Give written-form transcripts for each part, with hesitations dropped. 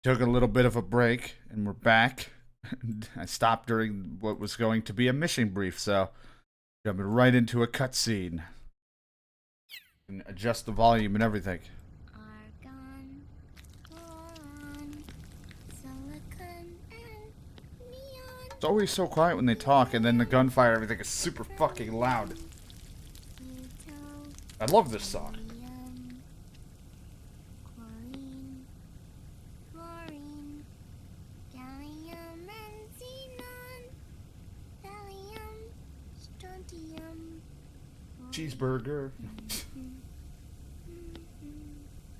Took a little bit of a break, and we're back. I stopped during what was going to be a mission brief, so jumping right into a cutscene. And adjust the volume and everything. Argon, boron, silicon, and neon. It's always so quiet when they talk, and then the gunfire, everything is super fucking loud. I love this song. Chlorine, fluorine, gallium and xenon, thallium, strontium. Cheeseburger.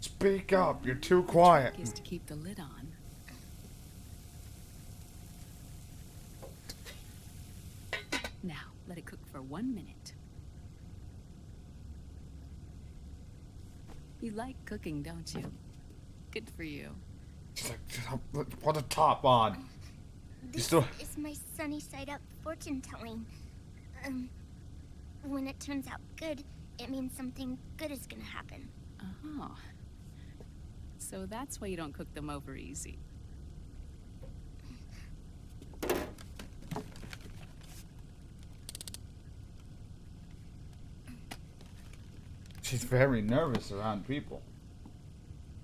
Speak up, you're too quiet. Is to keep the lid on. Now, let it cook for 1 minute. You like cooking, don't you? Good for you. Put a top on. This still- is my sunny side up fortune telling. When it turns out good, it means something good is gonna happen. Oh. So that's why you don't cook them over easy. She's very nervous around people.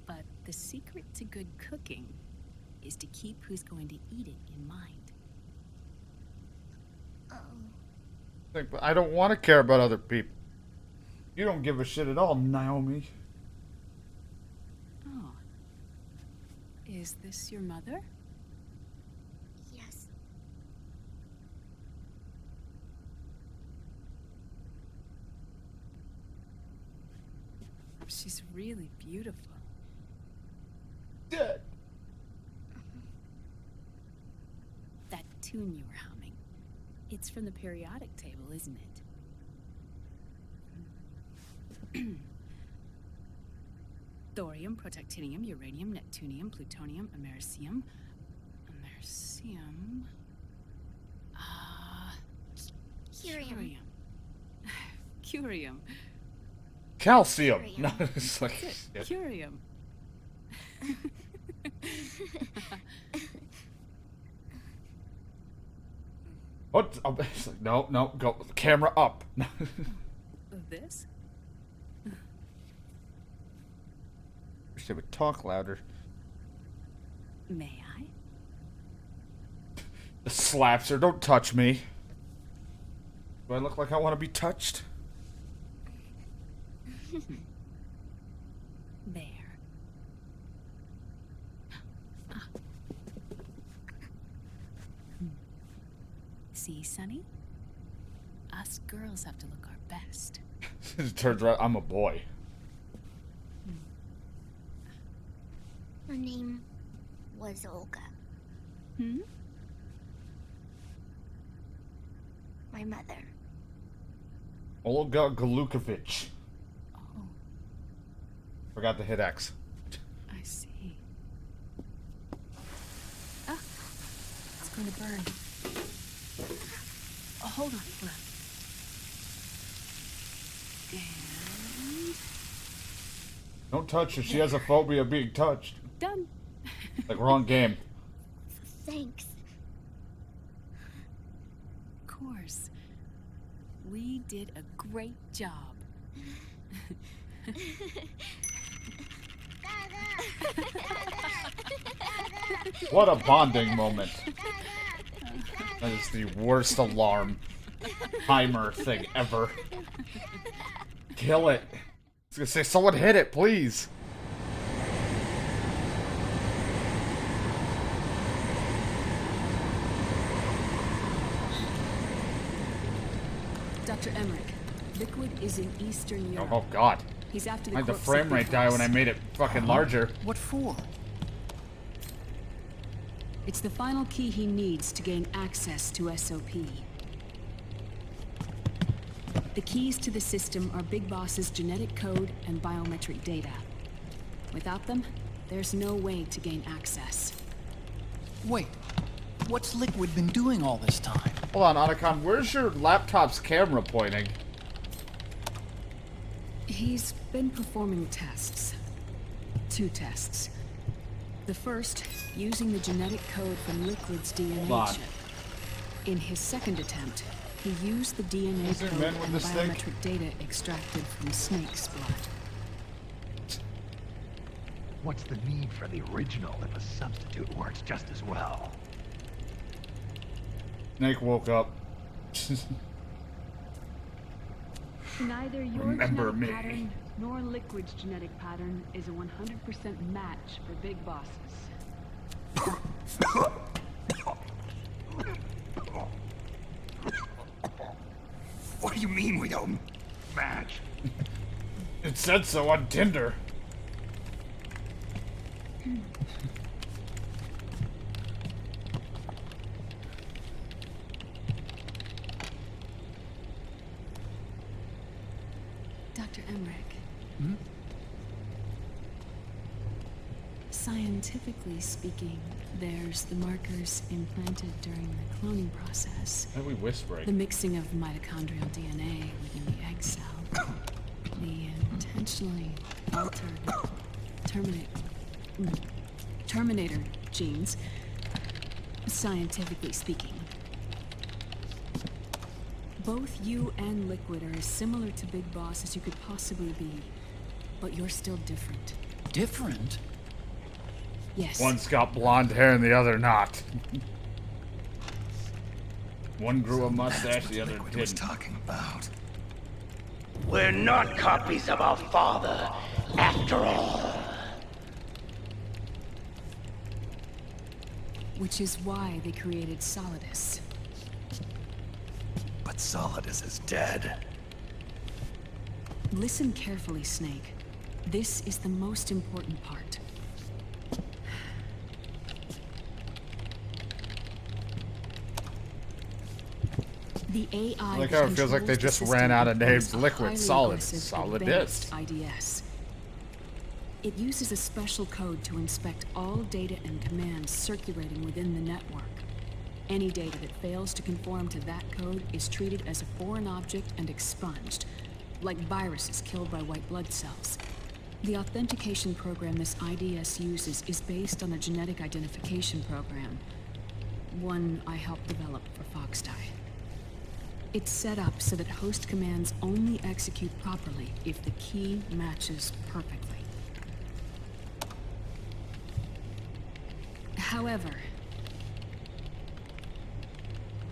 But the secret to good cooking is to keep who's going to eat it in mind. Oh. But I don't want to care about other people. You don't give a shit at all, Naomi. Oh. Is this your mother? Yes. She's really beautiful. Dead. That tune you were humming. It's from the periodic table, isn't it? Thorium, protactinium, uranium, neptunium, plutonium, americium. Americium. Curium. Curium. Calcium. Curium. No, it's like That's it. Curium. what? Oh, it's like, no, go camera up. This? Wish they would talk louder. May I? Just slaps her. Don't touch me. Do I look like I want to be touched? There. See, Sonny? Us girls have to look our best. It turns out I'm a boy. Her name was Olga. Hmm? My mother. Olga Galukovich. Oh, Forgot to hit X. I see. Ah, it's going to burn. Oh, hold on, hold on. And Don't touch her. She has a phobia of being touched. done. Like, wrong game. Thanks. Of course. We did a great job. What a bonding moment. That is the worst alarm timer thing ever. Kill it. I was gonna say, someone hit it, please. Dr. Emmerich, Liquid is in Eastern Europe. Oh god. He's after I the had the corpse frame of rate die when I made it fucking larger. What for? It's the final key he needs to gain access to SOP. The keys to the system are Big Boss's genetic code and biometric data. Without them, there's no way to gain access. Wait, what's Liquid been doing all this time? Hold on, Otacon, where's your laptop's camera pointing? He's been performing tests. 2 tests. The first, using the genetic code from Liquid's DNA Hold on. chip. In his second attempt, he used the DNA Is it code men with and the stick? biometric data extracted from Snake's blood. What's the need for the original if a substitute works just as well? Snake woke up. Neither your Remember genetic me. pattern nor Liquid's genetic pattern is a 100% match for big bosses. What do you mean we don't match? It said so on Tinder. Dr. Emmerich. Scientifically speaking, there's the markers implanted during the cloning process. Why are we whispering? The mixing of mitochondrial DNA within the egg cell. The intentionally altered terminator genes, scientifically speaking. Both you and Liquid are as similar to Big Boss as you could possibly be, but you're still different. Different? Yes. One's got blonde hair and the other not. One grew a mustache, the other Liquid was didn't. talking about. We're not copies of our father, after all. Which is why they created Solidus. But Solidus is dead. Listen carefully, Snake. This is the most important part. The AI I like how it feels like they just ran out of names. Liquid, Solidus, Solidus. IDS. It uses a special code to inspect all data and commands circulating within the network. Any data that fails to conform to that code is treated as a foreign object and expunged, like viruses killed by white blood cells. The authentication program this IDS uses is based on a genetic identification program, one I helped develop for Foxdie. It's set up so that host commands only execute properly if the key matches perfectly. However,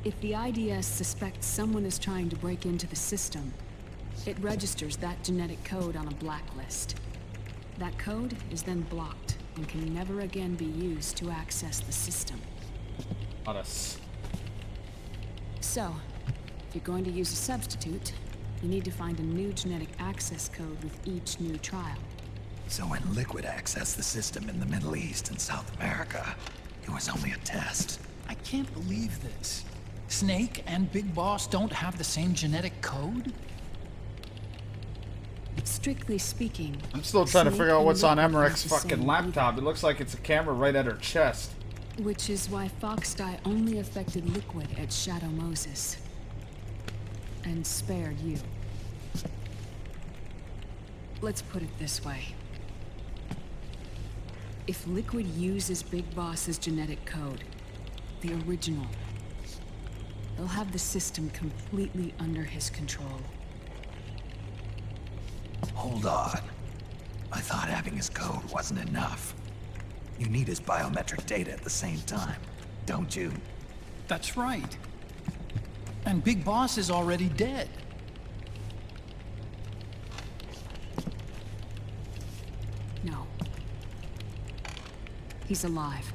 if the IDS suspects someone is trying to break into the system, it registers that genetic code on a blacklist. That code is then blocked and can never again be used to access the system. On us. So, if you're going to use a substitute, you need to find a new genetic access code with each new trial. So when Liquid accessed the system in the Middle East and South America, it was only a test. I can't believe this. Snake and Big Boss don't have the same genetic code? Strictly speaking, I'm still trying to Snake figure out and what's on Liquid Emmerich's have the fucking same laptop. It looks like it's a camera right at her chest. which is why Foxdie only affected Liquid at Shadow Moses. And spared you. Let's put it this way. If Liquid uses Big Boss's genetic code, the original, they'll have the system completely under his control. Hold on. I thought having his code wasn't enough. You need his biometric data at the same time, don't you? That's right. And Big Boss is already dead. No. He's alive.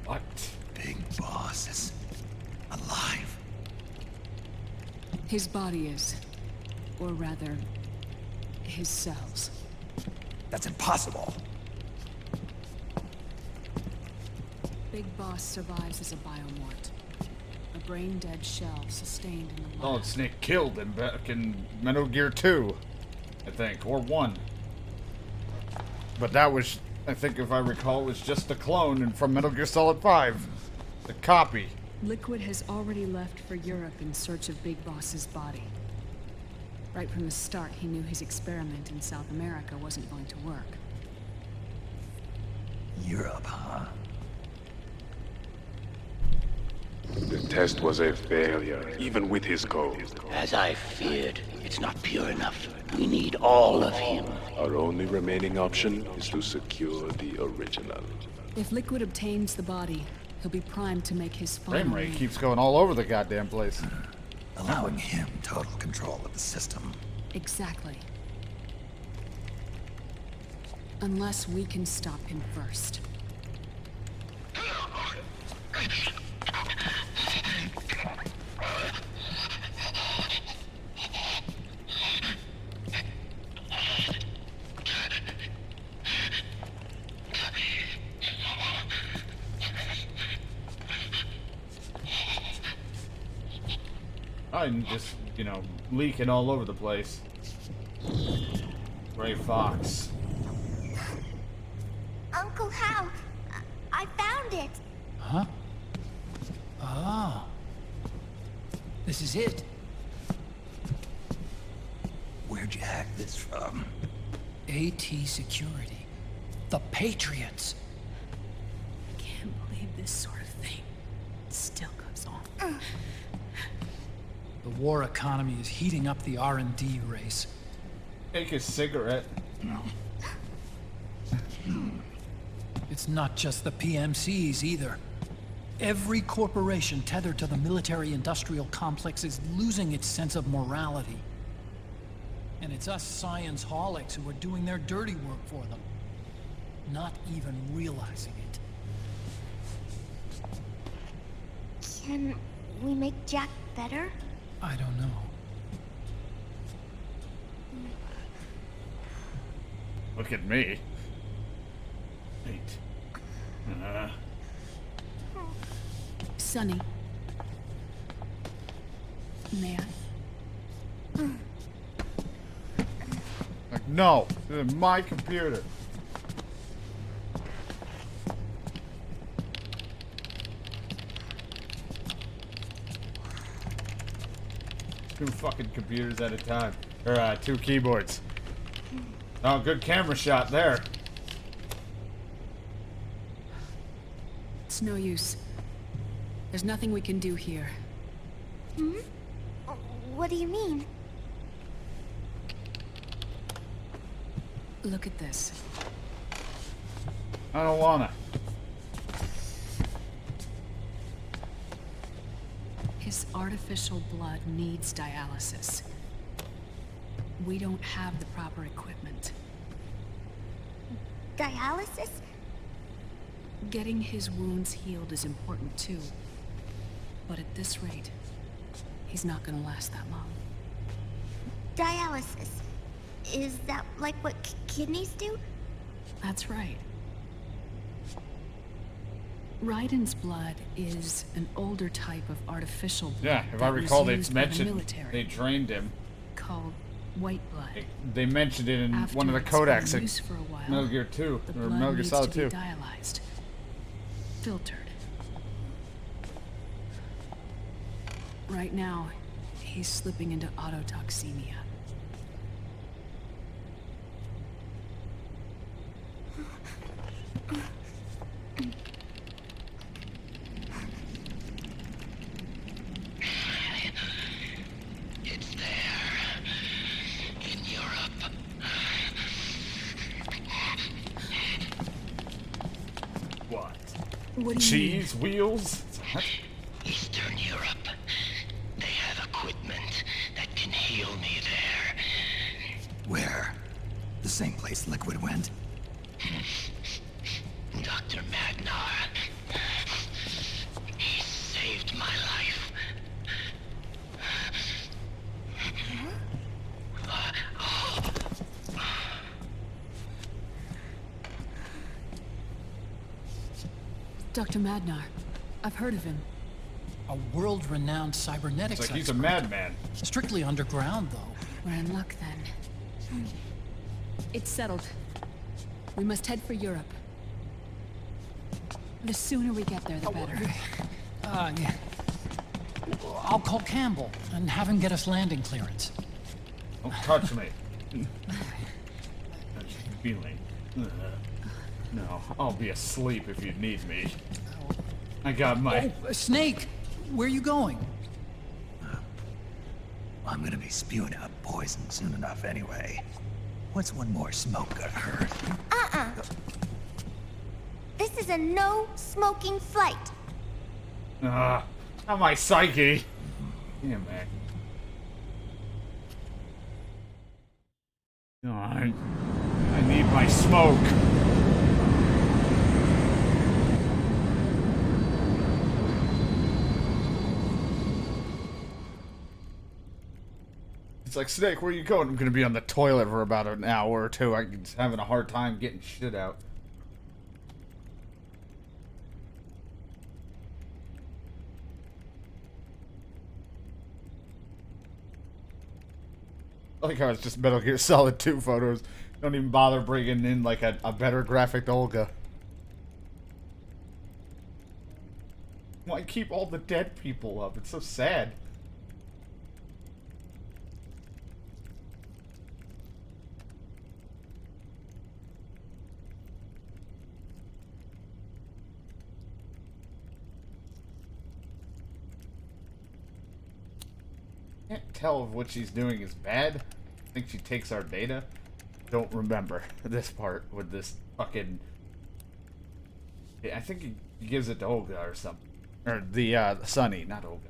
What? Big Boss is alive. His body is. Or rather, his cells. That's impossible. Big Boss survives as a biomort. A brain-dead shell sustained in the Oh, lab. Snake killed in back in Metal Gear 2, I think, or 1. But that was, I think if I recall, was just a clone and from Metal Gear Solid 5. The copy. Liquid has already left for Europe in search of Big Boss's body. Right from the start, he knew his experiment in South America wasn't going to work. Europe, huh? The test was a failure, even with his code. As I feared, it's not pure enough. We need all of him. Our only remaining option is to secure the original. If Liquid obtains the body, he'll be primed to make his final Frame rate move. keeps going all over the goddamn place. Allowing him total control of the system. Exactly. Unless we can stop him first. I'm just, you know, leaking all over the place. Gray Fox. Uncle Hal, I found it. Huh? Ah. This is it. Where'd you hack this from? AT Security. The Patriots. I can't believe this sort of thing still goes on. The war economy is heating up the R&D race. Take a cigarette. It's not just the PMCs either. Every corporation tethered to the military-industrial complex is losing its sense of morality. And it's us science-holics who are doing their dirty work for them, not even realizing it. Can we make Jack better? I don't know. Look at me. Wait. Sonny. May I? Like, no. This is my computer. Two fucking computers at a time. Or, two keyboards. Oh, good camera shot there. It's no use. There's nothing we can do here. Hmm? What do you mean? Look at this. I don't wanna. His artificial blood needs dialysis. We don't have the proper equipment. Dialysis? Getting his wounds healed is important too. But at this rate, he's not gonna last that long. Dialysis. Is that like what kidneys do? That's right. Raiden's blood is an older type of artificial blood. Yeah, if I that was recall, they used by the mentioned military, they drained him. called white blood. They mentioned it in After one of the it's been codex in used for a while, Metal Gear 2 the or blood Metal Gear needs Solid to be 2. dialyzed, filtered. Right now, he's slipping into autotoxemia. It's there. In Europe. What? What do you mean? Cheese wheels? What? Eastern Europe. They have equipment that can heal me there. Where? The same place Liquid went? Dr. Magnar. He saved my life. Dr. Magnar. I've heard of him. A world-renowned cybernetics It's like he's a expert. madman. Strictly underground, though. We're in luck then. It's settled. We must head for Europe. The sooner we get there, the better. Yeah. I'll call Campbell and have him get us landing clearance. Don't touch me. That's feeling. No, I'll be asleep if you need me. I got my... Oh, Snake! Where are you going? I'm gonna be spewing out poison soon enough anyway. What's one more smoke gonna hurt? This is a no smoking flight. Not my psyche. Damn, man. No, I need my smoke. It's like, Snake, where you going? I'm gonna be on the toilet for about an hour or two. I'm just having a hard time getting shit out. I like how it's just Metal Gear Solid 2 photos. Don't even bother bringing in like a better graphic Olga. Why keep all the dead people up? It's so sad. Can't tell if what she's doing is bad. I think she takes our data. Don't remember this part with this fucking... I think he gives it to Olga or something. Or the Sunny, not Olga.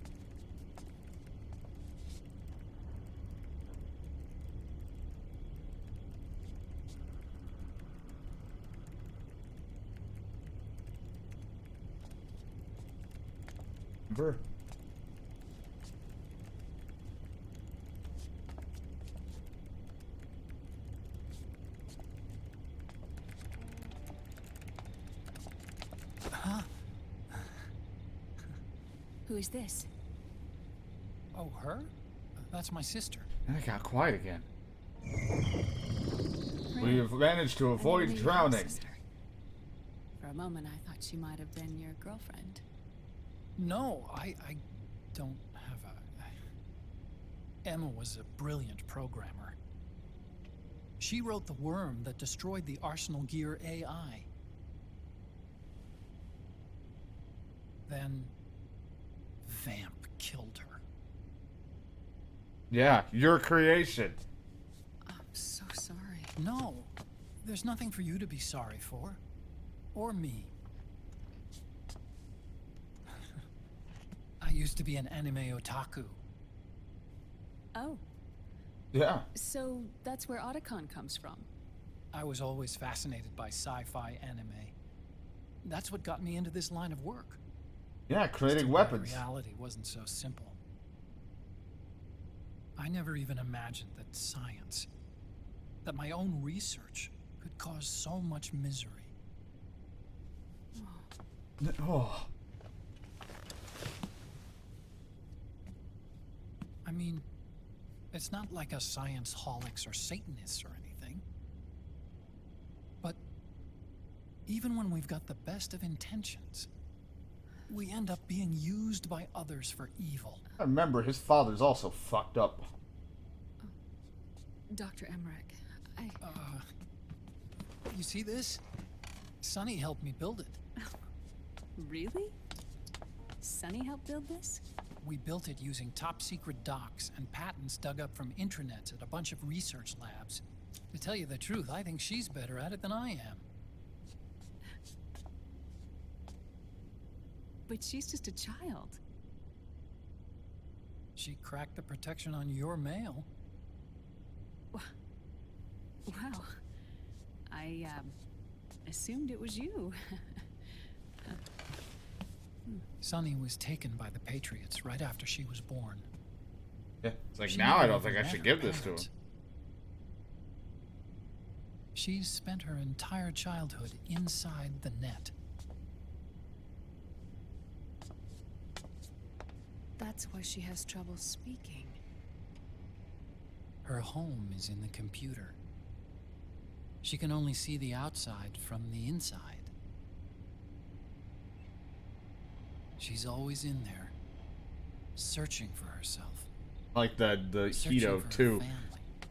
Remember? Who is this? Oh, her? That's my sister. And it got quiet again. Right. We've managed to I avoid never knew you had a drowning. sister. For a moment, I thought she might have been your girlfriend. No, I don't have a... Emma was a brilliant programmer. She wrote the worm that destroyed the Arsenal Gear AI. Then... Vamp killed her. Yeah, your creation. I'm so sorry. No, there's nothing for you to be sorry for. Or me. I used to be an anime otaku. Oh, Yeah. so that's where Otacon comes from. I was always fascinated by sci-fi anime. That's what got me into this line of work. Yeah, creating Too bad weapons. reality wasn't so simple. I never even imagined that science, that my own research, could cause so much misery. Oh. I mean, it's not like us science holics or Satanists or anything. But even when we've got the best of intentions, we end up being used by others for evil. I remember his father's also fucked up. Dr. Emmerich, You see this? Sonny helped me build it. Really? Sunny helped build this? We built it using top-secret docs and patents dug up from intranets at a bunch of research labs. To tell you the truth, I think she's better at it than I am. But she's just a child. She cracked the protection on your mail. Wow. I, assumed it was you. Sonny was taken by the Patriots right after she was born. Yeah, it's like She now I never don't think I even should met her give this to him. parents. She's spent her entire childhood inside the net. That's why she has trouble speaking. Her home is in the computer. She can only see the outside from the inside. She's always in there, searching for herself. Like the Searching Hito for her 2 family.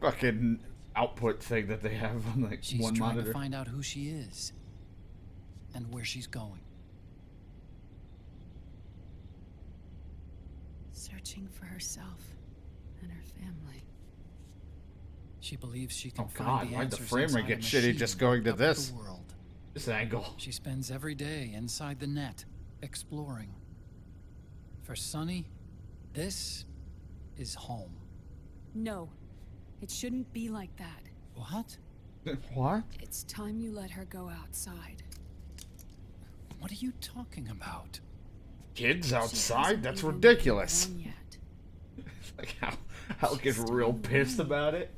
fucking output thing that they have on like She's one trying monitor. to find out who she is. and where she's going. Searching for herself and her family. She believes she can Oh find god, the why'd the answers frame rate inside get a shitty machine just going to hooked up this? the world. This angle. She spends every day inside the net, exploring. For Sunny, this is home. No, it shouldn't be like that. What? What? It's time you let her go outside. What are you talking about? Kids She outside? hasn't That's even ridiculous. been born yet. Like how gets real pissed about it.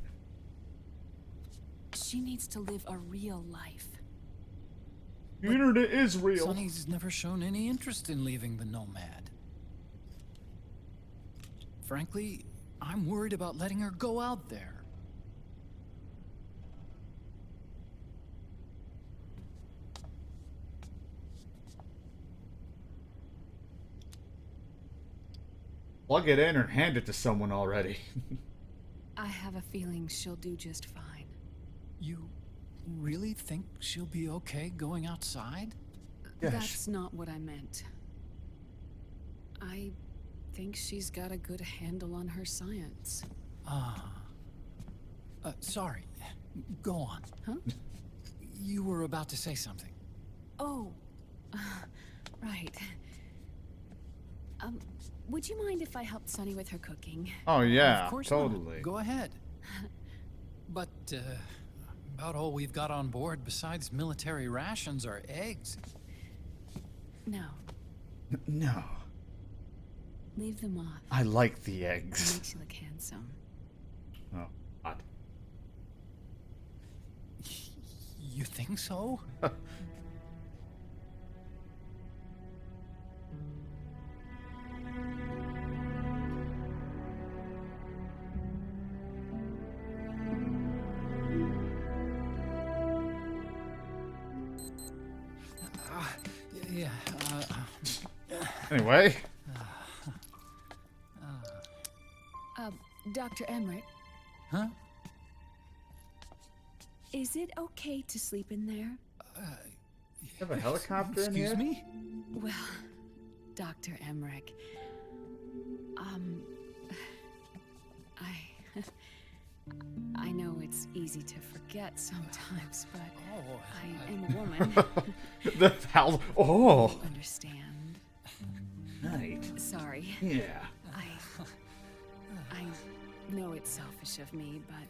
She needs to live a real life. The internet is real. Sunny's never shown any interest in leaving the Nomad. Frankly, I'm worried about letting her go out there. Plug it in or hand it to someone already. I have a feeling she'll do just fine. You really think she'll be okay going outside? Yes. That's not what I meant. I think she's got a good handle on her science. Sorry. Go on. Huh? You were about to say something. Oh, right. Would you mind if I helped Sunny with her cooking? Oh yeah, Of course totally. not. Go ahead. But, about all we've got on board besides military rations are eggs. No, No. leave them off. I like the It eggs. makes you look handsome. Oh, God. You think so? Yeah, Anyway. Dr. Emmerich, huh? is it okay to sleep in there? You have a helicopter in here? Excuse me? Well, Dr. Emmerich, I know it's easy to forget sometimes, but Oh, I am a woman. The hell? Oh. Understand? Right. Sorry. Yeah. I know it's selfish of me, but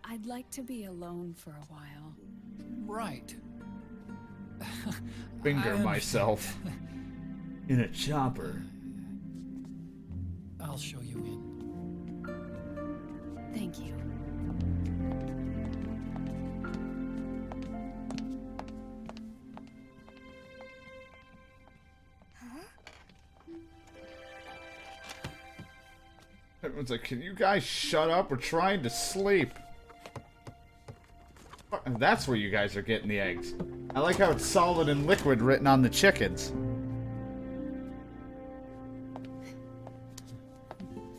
I'd like to be alone for a while. right. Finger I myself in a chopper. I'll show you in. Thank you. Everyone's like, can you guys shut up? We're trying to sleep. That's where you guys are getting the eggs. I like how it's solid and liquid written on the chickens.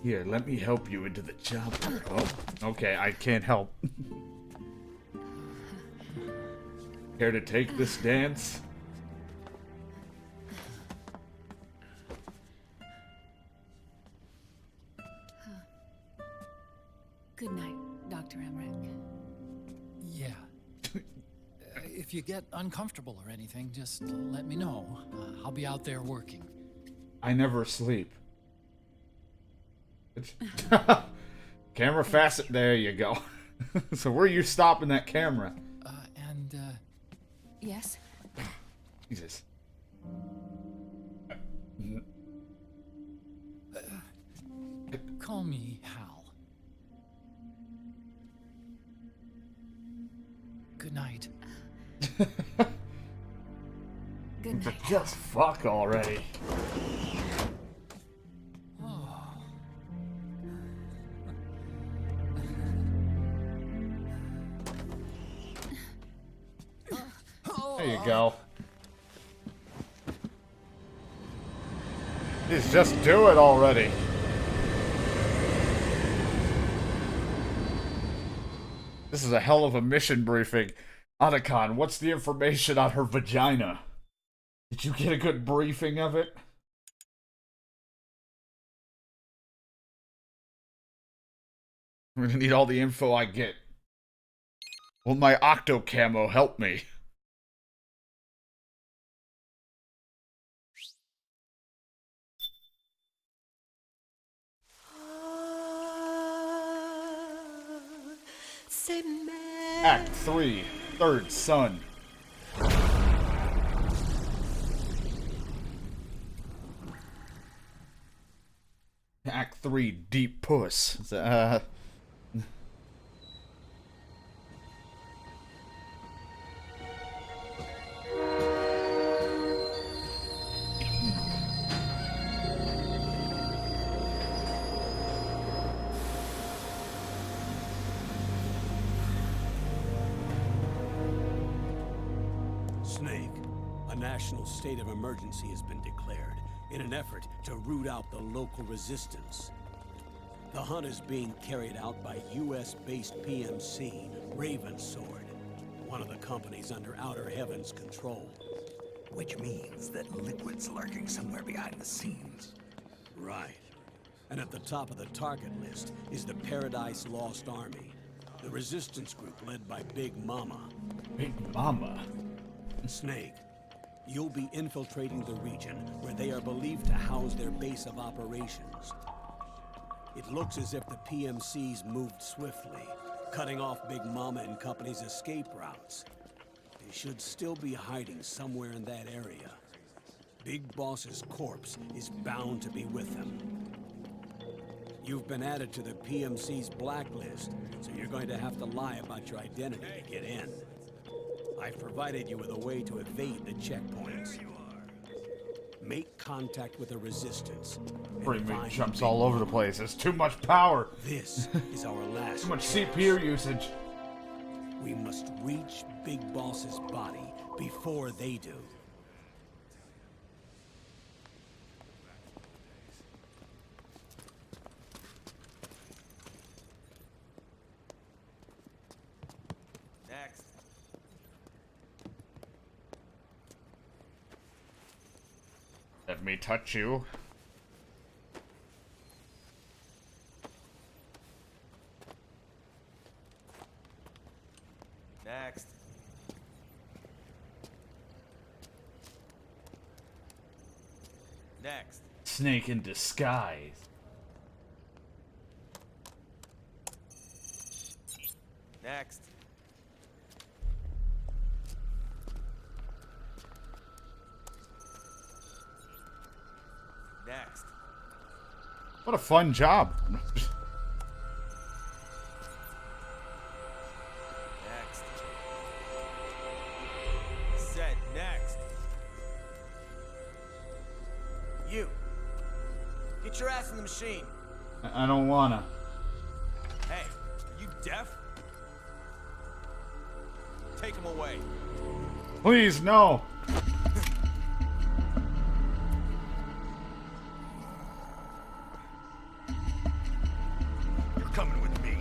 Here, let me help you into the chopper. Oh, okay, I can't help. Care to take this dance? Good night, Dr. Emmerich. Yeah. If you get uncomfortable or anything, just let me know. I'll be out there working. I never sleep. Camera facet, there you go. So where are you stopping that camera? Yes? Jesus. Call me Hal. Good night. Good night. Just fuck already. There you go. Please just do it already. This is a hell of a mission briefing. Otacon, what's the information on her vagina? Did you get a good briefing of it? I'm gonna need all the info I get. Will my Octo Camo help me? Act 3, Third Son. Act 3, Deep Puss. Snake, a national state of emergency has been declared in an effort to root out the local resistance. The hunt is being carried out by US-based PMC, Ravensword, one of the companies under Outer Heaven's control. Which means that Liquid's lurking somewhere behind the scenes. Right. And at the top of the target list is the Paradise Lost Army, the resistance group led by Big Mama. Big Mama? Snake, you'll be infiltrating the region where they are believed to house their base of operations. It looks as if the PMCs moved swiftly, cutting off Big Mama and company's escape routes. They should still be hiding somewhere in that area. Big Boss's corpse is bound to be with them. You've been added to the PMC's blacklist, so you're going to have to lie about your identity to get in. I've provided you with a way to evade the checkpoints. Make contact with the resistance. Bring me jumps all over the place. There's too much power. This is our last Too much chance. CPU usage. We must reach Big Boss's body before they do. Next. Let me touch you. Next. Next. Snake in disguise. Next. Next. What a fun job. Next. Said next. You. Get your ass in the machine. I don't wanna. Hey, you deaf? Take him away. Please, no. You're coming with me.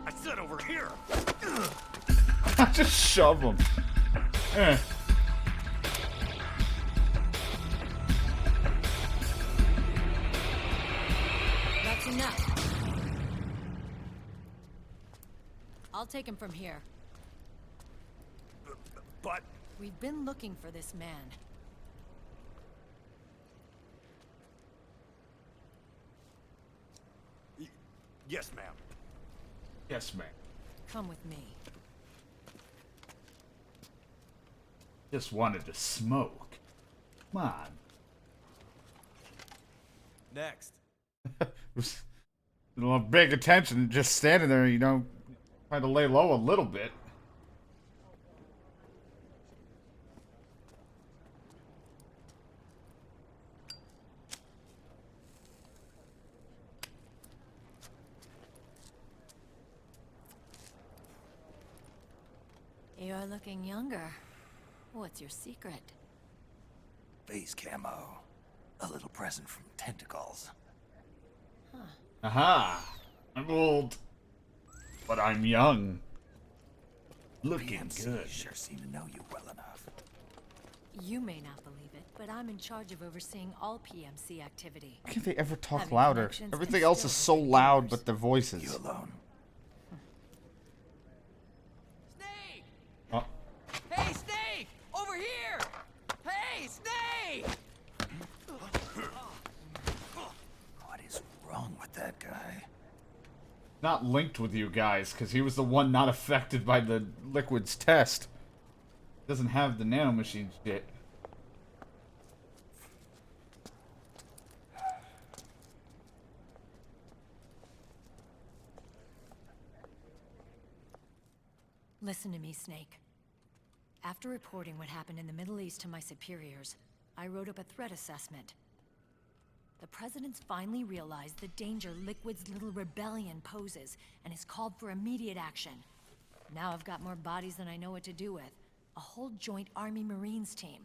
I said over here. Just shove him. Eh. That's enough. I'll take him from here. But We've been looking for this man. yes, ma'am. Yes, ma'am. Come with me. Just wanted to smoke. Come on. Next. You don't big attention, just standing there, you know, trying to lay low a little bit. You're looking younger. What's your secret? Base camo. A little present from Tentacles. Aha! I'm old. But I'm young. Looking PMCs good. sure seem to know you well enough. You may not believe it, but I'm in charge of overseeing all PMC activity. Why can't they ever talk Having louder? connections Everything and else is so still loud, years. but their voices. You alone? Snake! Oh, Hey, Snake! Over here! Hey, Snake! What is wrong with that guy? not linked with you guys, because he was the one not affected by the Liquid's test. Doesn't have the nanomachine shit. Listen to me, Snake. After reporting what happened in the Middle East to my superiors, I wrote up a threat assessment. The President's finally realized the danger Liquid's little rebellion poses and has called for immediate action. Now I've got more bodies than I know what to do with. A whole joint Army-Marines team.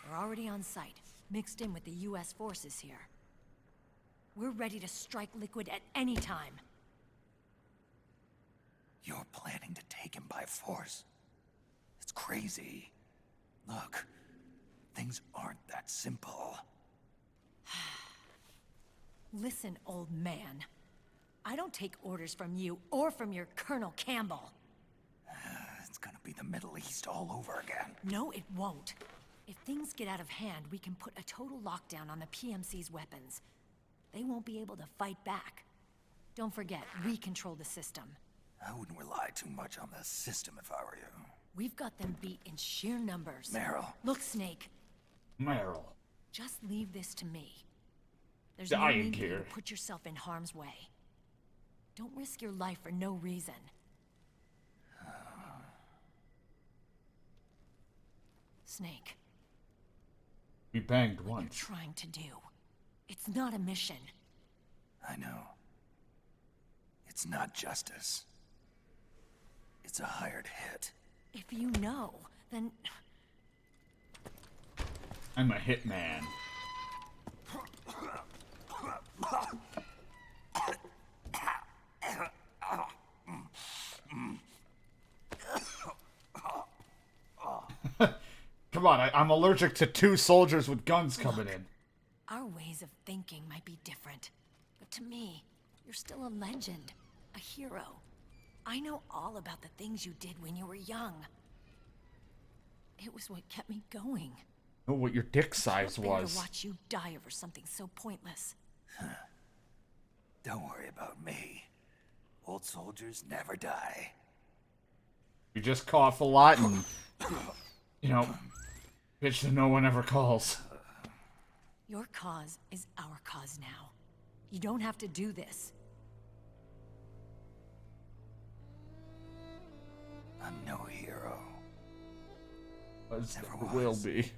They're already on site, mixed in with the U.S. forces here. We're ready to strike Liquid at any time. You're planning to take him by force? It's crazy. Look, things aren't that simple. Listen, old man. I don't take orders from you or from your Colonel Campbell. It's gonna be the Middle East all over again. No, it won't. If things get out of hand, we can put a total lockdown on the PMC's weapons. They won't be able to fight back. Don't forget, we control the system. I wouldn't rely too much on the system if I were you. We've got them beat in sheer numbers. Meryl. Look, Snake, Meryl. just leave this to me. There's I no ain't need for you to care. put yourself in harm's way. Don't risk your life for no reason. Snake, We banged what you're once. trying to do. It's not a mission. I know. It's not justice. It's a hired hit. If you know, then I'm a hitman. Come on, I'm allergic to 2 soldiers with guns coming in. our ways of thinking might be different. But to me, you're still a legend, a hero. I know all about the things you did when you were young. It was what kept me going. Know what your dick size Can't bear was. to watch you die over something so pointless. Don't worry about me. Old soldiers never die. You just cough a lot and, you know, bitch that no one ever calls. Your cause is our cause now. You don't have to do this. I'm no hero. As Never it will was. be.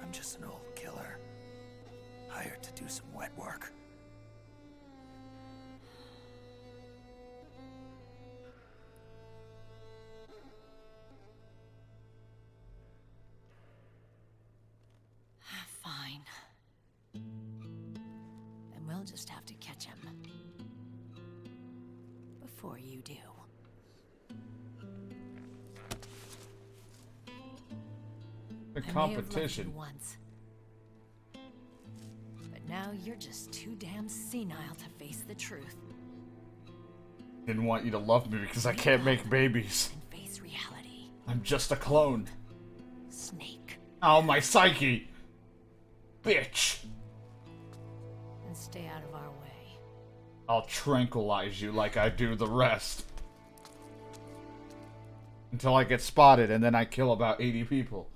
I'm just an old killer. Hired to do some wet work. Fine. Then we'll just have to catch him. Before you do. The I may have loved competition. you once. But now you're just too damn senile to face the truth Didn't want you to love me because I can't make babies. and face reality. I'm just a clone. Snake. Oh, my psyche! Bitch! And stay out of our way. I'll tranquilize you like I do the rest. Until I get spotted and then I kill about 80 people.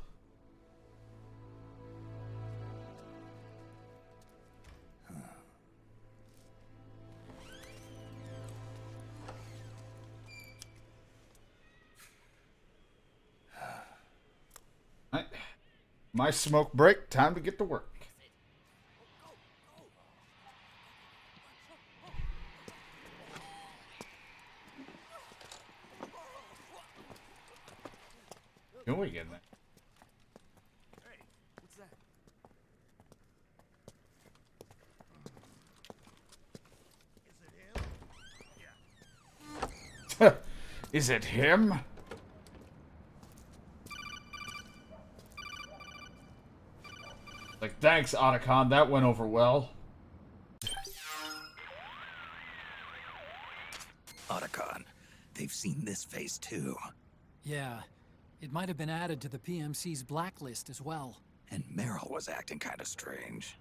Right. My smoke break, time to get to work. Going in there. Is it him? Like, thanks, Otacon. That went over well. Otacon, they've seen this face too. Yeah, it might have been added to the PMC's blacklist as well. And Meryl was acting kind of strange.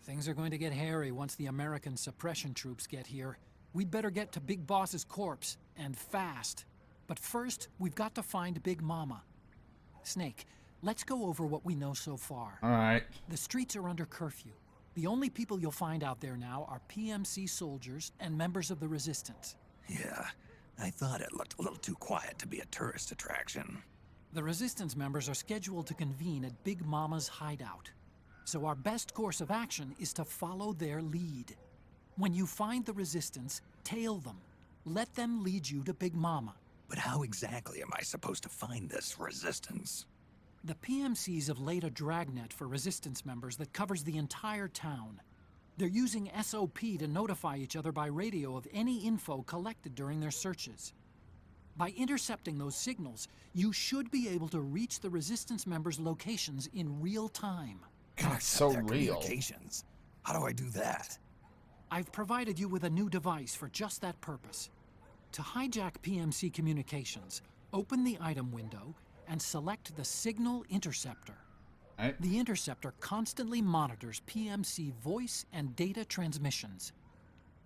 Things are going to get hairy once the American suppression troops get here. We'd better get to Big Boss's corpse, and fast. But first, we've got to find Big Mama. Snake, let's go over what we know so far. Alright. The streets are under curfew. The only people you'll find out there now are PMC soldiers and members of the Resistance. Yeah, I thought it looked a little too quiet to be a tourist attraction. The Resistance members are scheduled to convene at Big Mama's hideout. So our best course of action is to follow their lead. When you find the Resistance, tail them. Let them lead you to Big Mama. But how exactly am I supposed to find this Resistance? The PMCs have laid a dragnet for Resistance members that covers the entire town. They're using SOP to notify each other by radio of any info collected during their searches. By intercepting those signals, you should be able to reach the Resistance members' locations in real time. God, it's so Their real. communications. How do I do that? I've provided you with a new device for just that purpose. To hijack PMC communications, open the item window and select the Signal Interceptor. Right. The interceptor constantly monitors PMC voice and data transmissions.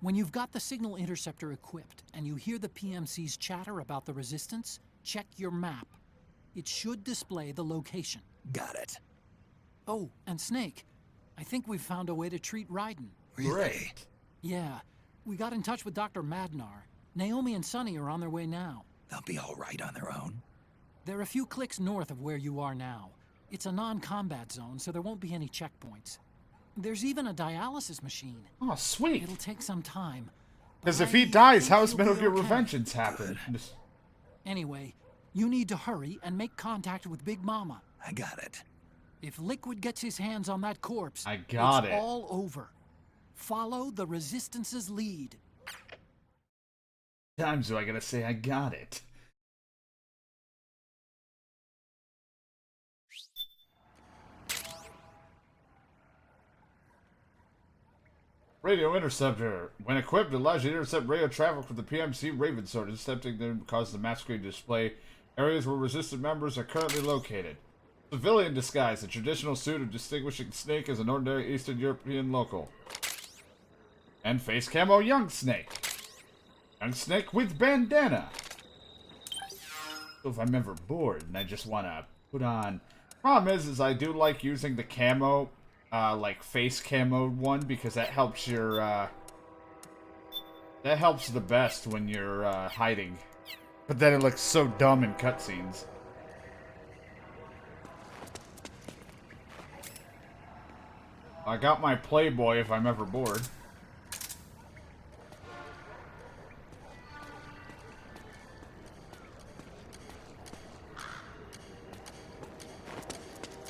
When you've got the Signal Interceptor equipped and you hear the PMC's chatter about the Resistance, check your map. It should display the location. Got it. Oh, and Snake, I think we've found a way to treat Raiden. Really? Yeah, we got in touch with Dr. Madnar. Naomi and Sonny are on their way now. They'll be all right on their own. They're a few clicks north of where you are now. It's a non-combat zone, so there won't be any checkpoints. There's even a dialysis machine. Oh, sweet. It'll take some time. Because but if he I dies, think how is you'll be Metal Gear okay. Revengeance happen? Just- Anyway, you need to hurry and make contact with Big Mama. I got it. If Liquid gets his hands on that corpse, I got it's it. all over. Follow the Resistance's lead. Times do I gotta say I got it? Radio interceptor. When equipped, it allows you to intercept radio traffic from the PMC Raven Sword. Intercepting them causes the map screen to display areas where resistant members are currently located. Civilian disguise, a traditional suit of distinguishing Snake as an ordinary Eastern European local. And face camo Young Snake. Young Snake with bandana. So if I'm ever bored and I just want to put on... Problem is I do like using the camo, like face camo one, because that helps your, that helps the best when you're, hiding. But then it looks so dumb in cutscenes. I got my Playboy if I'm ever bored.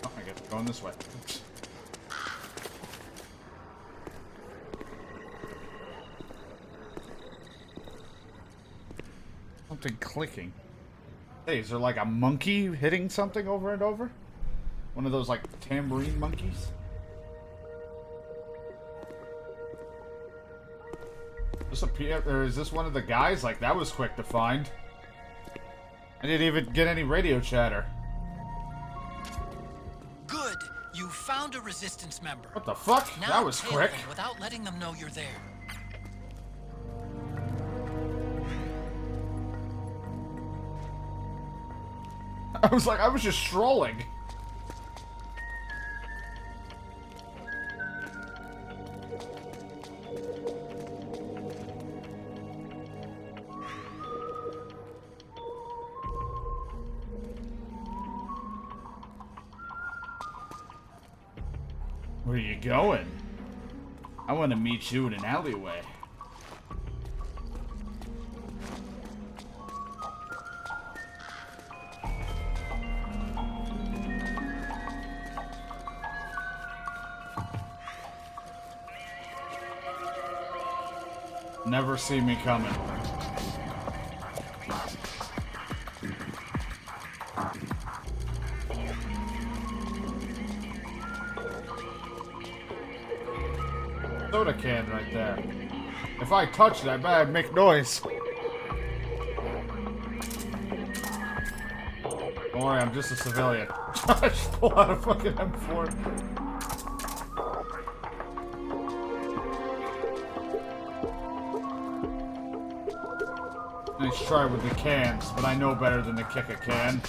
Oh, I guess going this way. Oops. Something clicking. Hey, is there like a monkey hitting something over and over? One of those like tambourine monkeys? Is this or is this one of the guys? Like, that was quick to find. I didn't even get any radio chatter. Good. You found a Resistance member. What the fuck? Now That was tail quick. them without letting them know you're there. I was just strolling. Where are you going? I want to meet you in an alleyway. Never see me coming. Soda can right there. If I touched it, I bet I'd make noise. Don't worry, I'm just a civilian. Just pull out a fucking M4. Nice try with the cans, but I know better than to kick a can.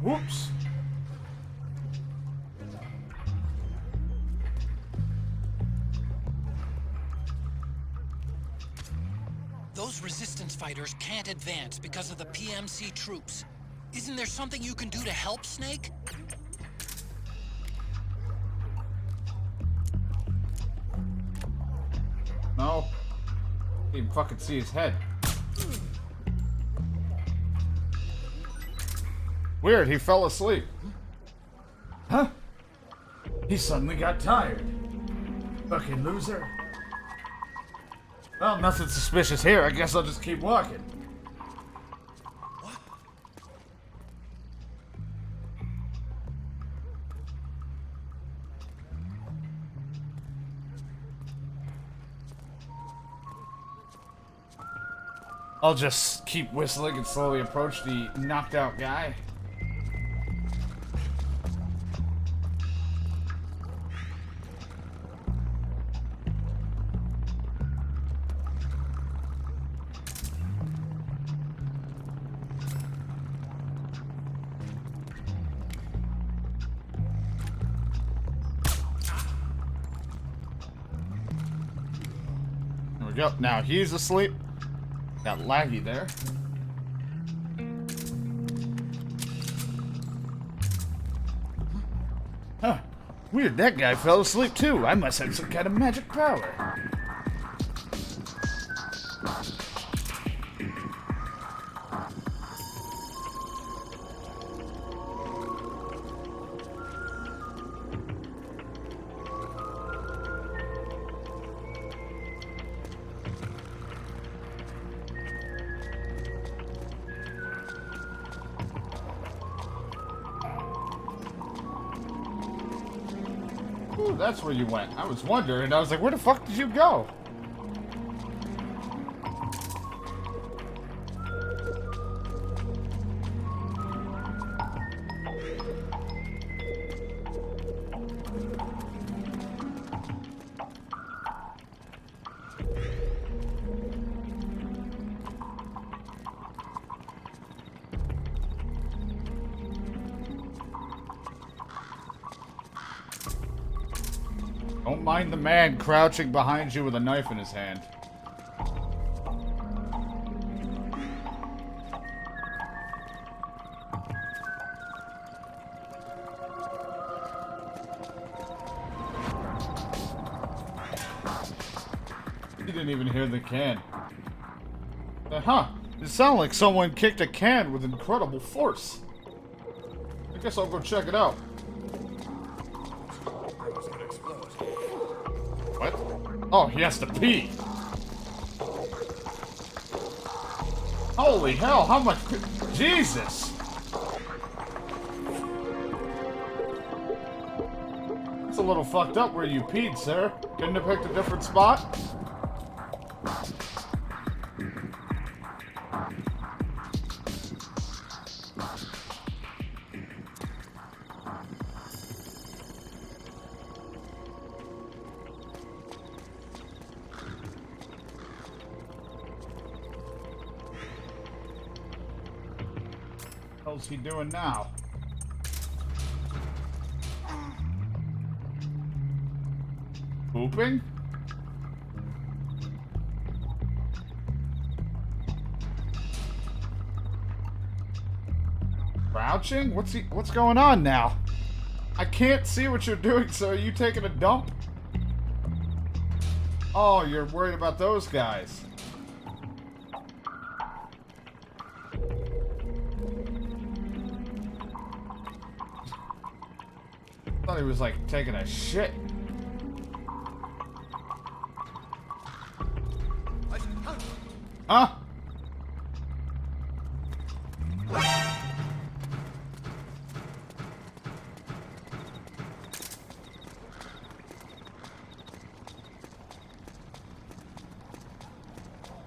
Whoops. Those resistance fighters can't advance because of the PMC troops. Isn't there something you can do to help, Snake? No. Can't even fucking see his head. Weird, he fell asleep. Huh? He suddenly got tired. Fucking loser. Well, nothing suspicious here. I guess I'll just keep walking. What? I'll just keep whistling and slowly approach the knocked out guy. There we go. Now he's asleep. Got laggy there. Huh. Weird, that guy fell asleep too. I must have some kind of magic power. Ooh, that's where you went. I was wondering. I was like, where the fuck did you go? Don't mind the man crouching behind you with a knife in his hand. He didn't even hear the can. Huh. It sounded like someone kicked a can with incredible force. I guess I'll go check it out. What? Oh, he has to pee. Holy hell, how much... Jesus! It's a little fucked up where you peed, sir. Couldn't have picked a different spot? What's he doing now? Pooping? Crouching? What's going on now? I can't see what you're doing, so are you taking a dump? Oh, you're worried about those guys. I thought he was like taking a shit. Huh?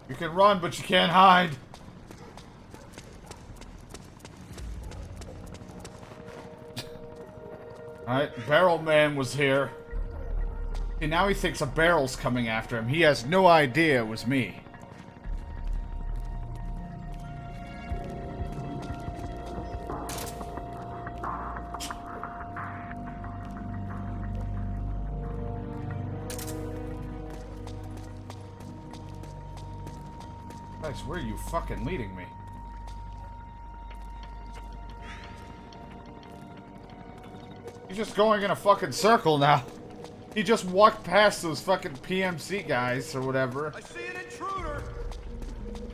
You can run, but you can't hide. Alright, Barrel Man was here. And now he thinks a barrel's coming after him. He has no idea it was me. Guys, where are you fucking leading me? He's just going in a fucking circle now. He just walked past those fucking PMC guys or whatever. I see an intruder.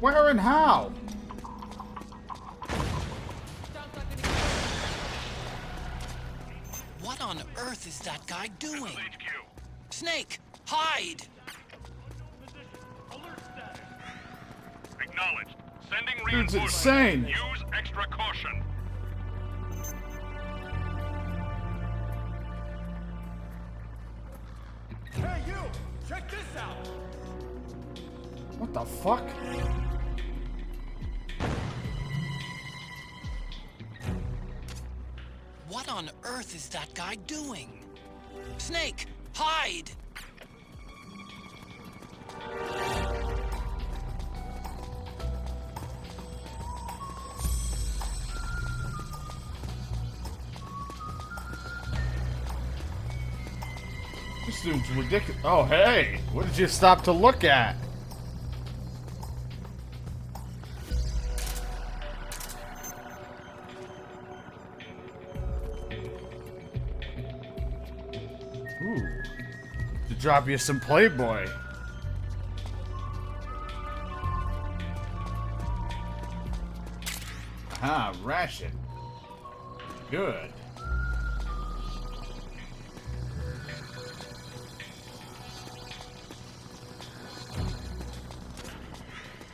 Where and how? What on earth is that guy doing? Snake, hide! Acknowledged. Sending Dude's reinforcements. insane. Use extra caution. Hey, you! Check this out! What the fuck? What on earth is that guy doing? Snake, hide! This dude's ridiculous. Oh, hey! What did you stop to look at? Ooh. To drop you some Playboy. Ah, ration. Good.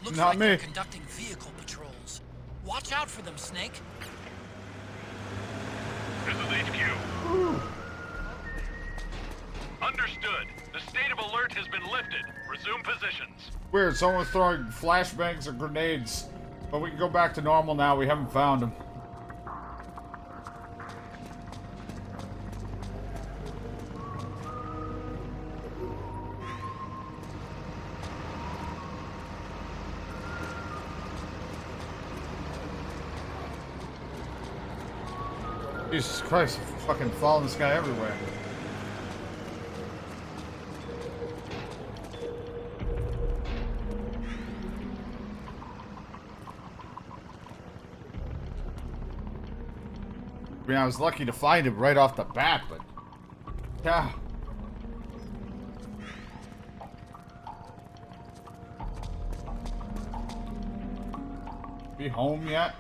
Looks Not like me. they're conducting vehicle patrols. Watch out for them, Snake. This is HQ. Understood. The state of alert has been lifted. Resume positions. Weird, someone's throwing flashbangs or grenades. But we can go back to normal now, we haven't found him. Jesus Christ, I'm fucking following this guy everywhere. I mean, I was lucky to find him right off the bat, but... yeah. Be home yet?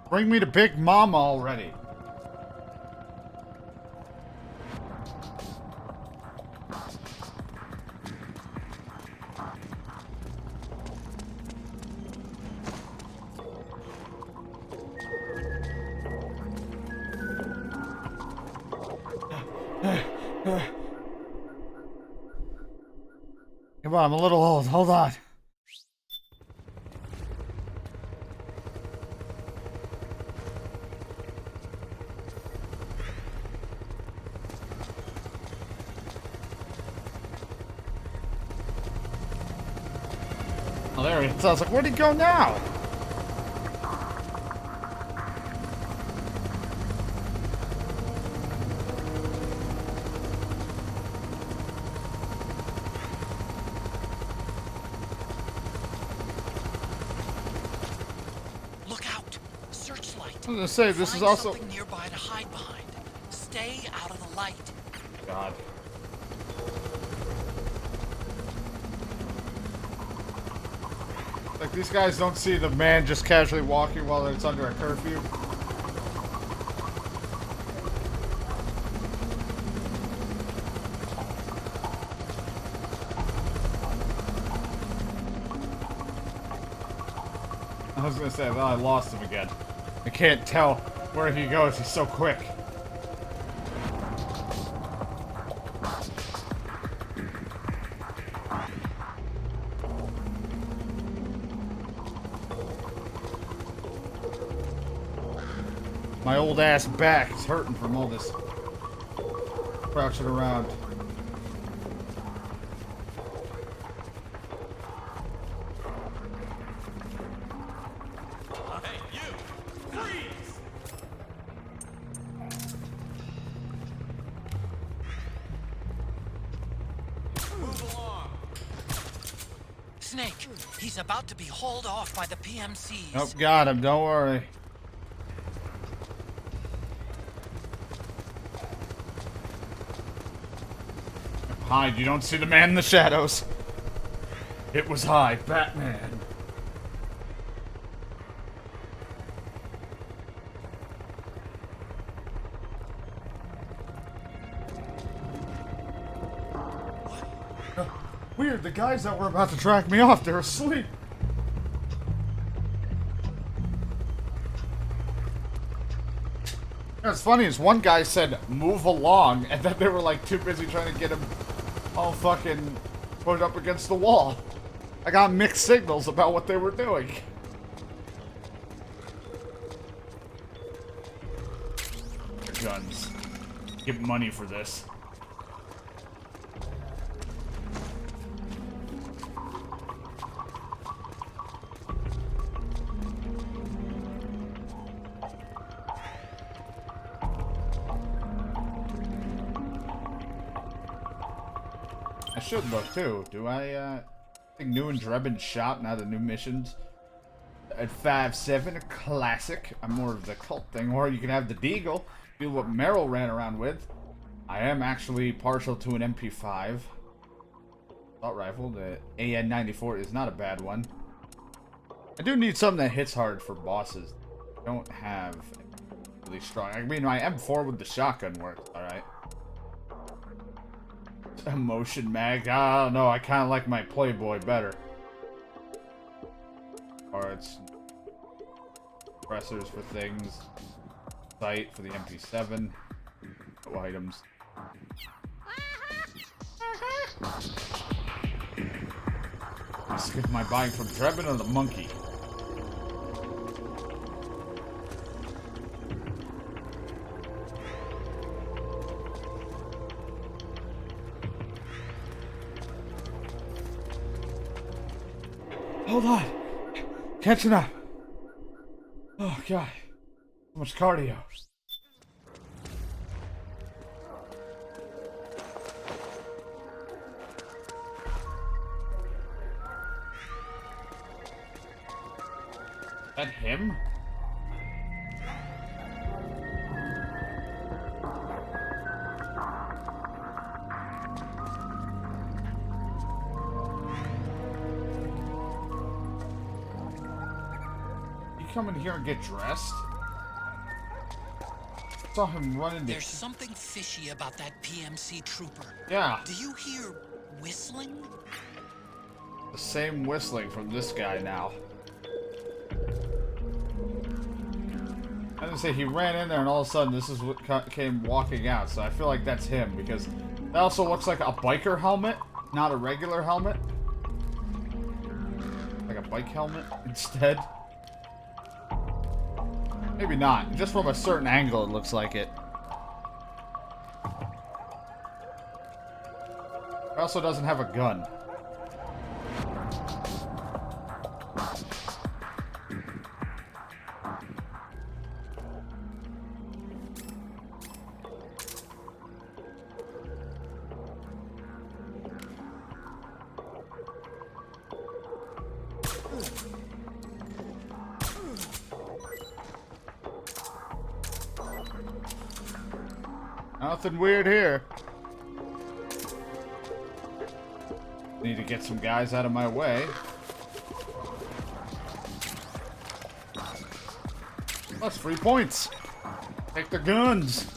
Bring me to Big Mama already. Come on, I'm a little old. Hold on. Oh, there he is. I was like, where'd he go now? Look out! Searchlight. I was gonna say, this is Find also... something nearby to hide behind. Stay out of the light. God. Like, these guys don't see the man just casually walking while it's under a curfew. I was gonna say, I thought I lost him again. I can't tell where he goes, he's so quick. My old ass back is hurting from all this crouching around. Hey, you! Freeze! Move along. Snake, he's about to be hauled off by the PMCs. Nope, got him, don't worry. Hide, you don't see the man in the shadows. It was I, Batman. Weird, the guys that were about to track me off, they're asleep. What's funny is one guy said, move along, and then they were like too busy trying to get him all fucking put up against the wall. I got mixed signals about what they were doing. Guns. Get money for this. I should look too. Do I think new in Drebin's shop, now the new missions? At 5-7, a classic. I'm more of the cult thing. Or you can have the Deagle. Do what Meryl ran around with. I am actually partial to an MP5. Assault rifle. The AN-94 is not a bad one. I do need something that hits hard for bosses. I don't have really strong. I mean, my M4 with the shotgun works, alright. Emotion mag. I don't know. I kind of like my Playboy better. Or it's compressors for things. Sight for the MP7. No items. I skipped my buying from Drebin or the monkey. Hold on. Catching up. Oh, God. So much cardio. Is that him? Come in here and get dressed? Saw him running. There's something fishy about that PMC trooper. Yeah. Do you hear whistling? The same whistling from this guy now. I didn't say he ran in there and all of a sudden this is what came walking out. So I feel like that's him because that also looks like a biker helmet, not a regular helmet. Like a bike helmet instead. Maybe not. Just from a certain angle, it looks like it. It also doesn't have a gun. Nothing weird here. Need to get some guys out of my way. Plus 3 points. Take the guns.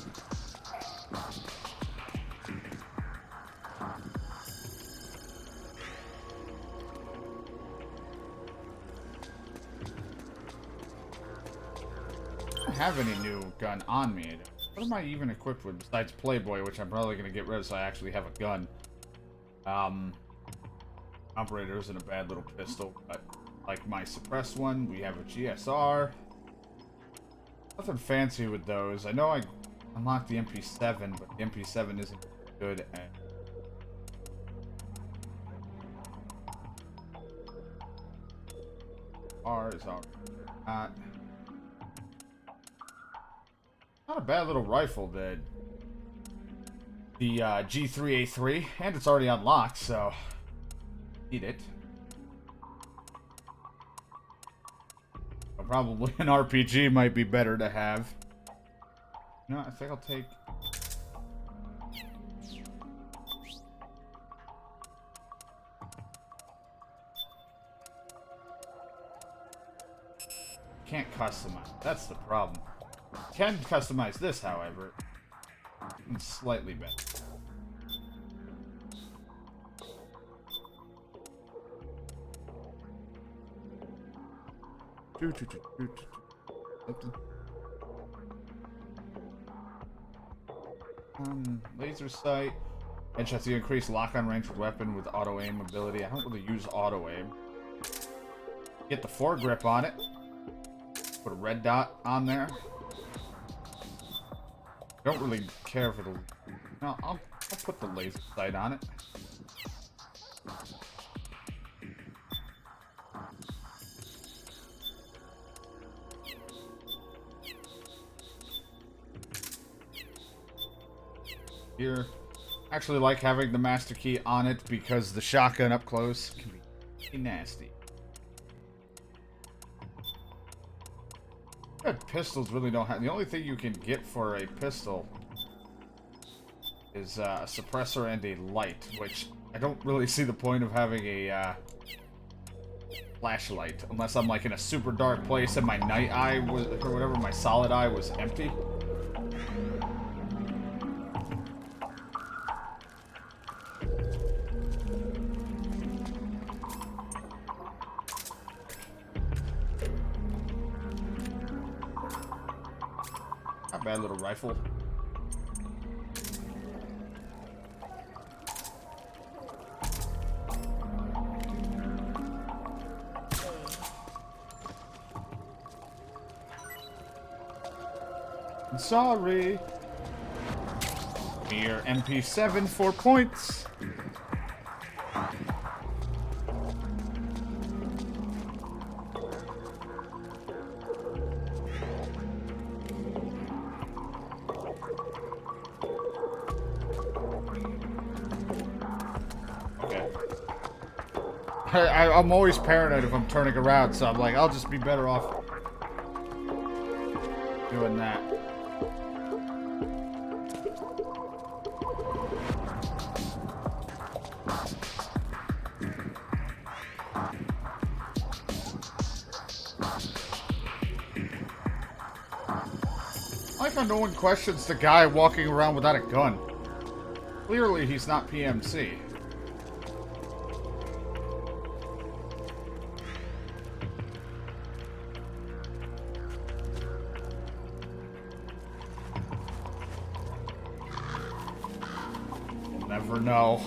have any new gun on me. What am I even equipped with besides Playboy, which I'm probably going to get rid of so I actually have a gun. Operator isn't a bad little pistol, but like my suppressed one, we have a GSR. Nothing fancy with those. I know I unlocked the MP7, but the MP7 isn't good at... R is our... Not a bad little rifle, the G3A3, and it's already unlocked, so need it. Probably an RPG might be better to have. No, I think I'll take... Can't customize. That's the problem. Can customize this, however. It's slightly better. Laser sight. Headshots, you increase lock-on range with weapon with auto-aim ability. I don't really use auto-aim. Get the foregrip on it. Put a red dot on there. Don't really care for the... No, I'll put the laser sight on it. Here, I actually like having the master key on it because the shotgun up close can be pretty nasty. Good pistols really don't have... The only thing you can get for a pistol is a suppressor and a light, which I don't really see the point of having a flashlight unless I'm like in a super dark place and my night eye was, or whatever, my solid eye was empty. Not bad little rifle. I'm sorry. Here, MP7, 4 points. I'm always paranoid if I'm turning around, so I'm like, I'll just be better off doing that. I like how no one questions the guy walking around without a gun. Clearly, he's not PMC. Never know.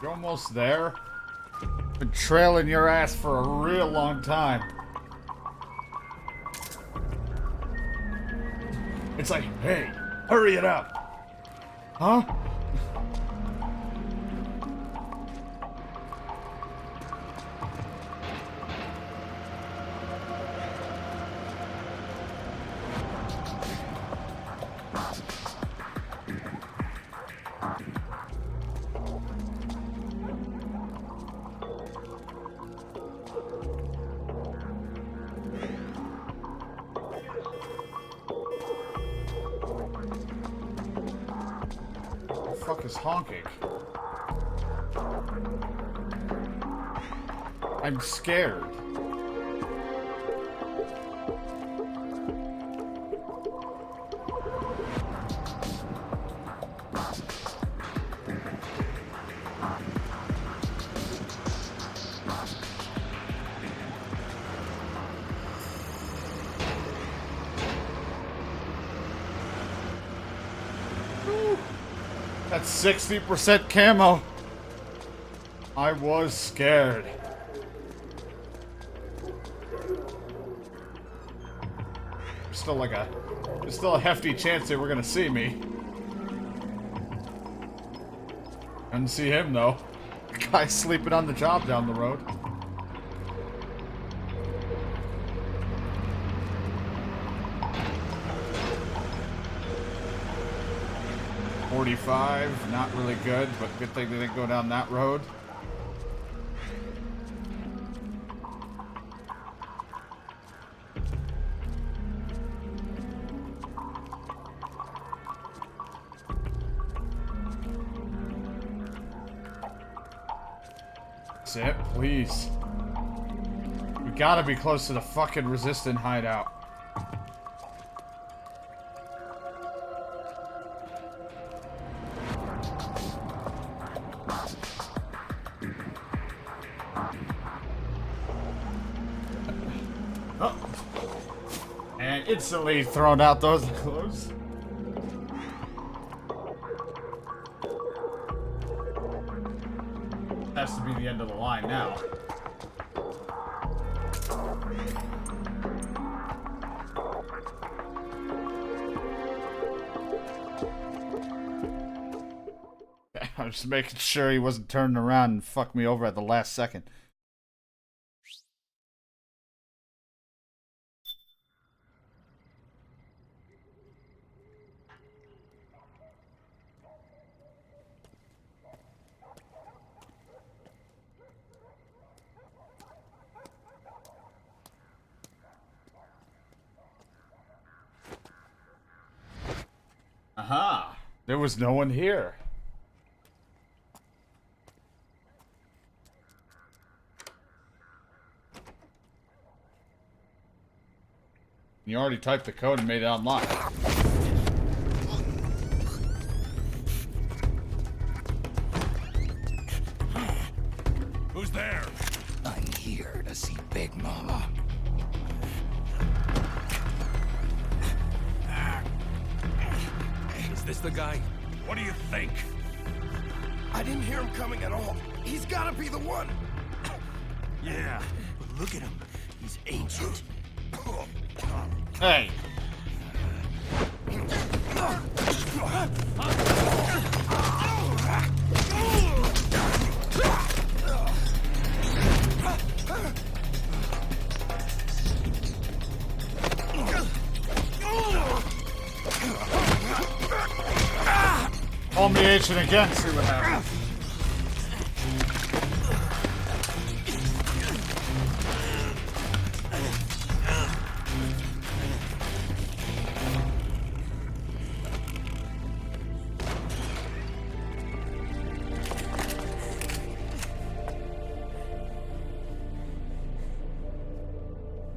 You're almost there. Been trailing your ass for a real long time. It's like, hey, hurry it up. Huh? Fuck is honking? I'm scared. That's 60% camo. I was scared. There's still a hefty chance they were gonna see me. Couldn't see him though. The guy's sleeping on the job down the road. .45, not really good, but good thing they didn't go down that road. That's it, please. We gotta be close to the fucking resistant hideout. And instantly thrown out those clothes. Has to be the end of the line now. I was just making sure he wasn't turning around and fuck me over at the last second. Aha! There was no one here. You already typed the code and made it online. Who's there? I'm here to see Big Mama. Is this the guy? What do you think? I didn't hear him coming at all. He's gotta be the one. Yeah, but look at him. He's ancient. Hey! Call me ancient again, see what happens.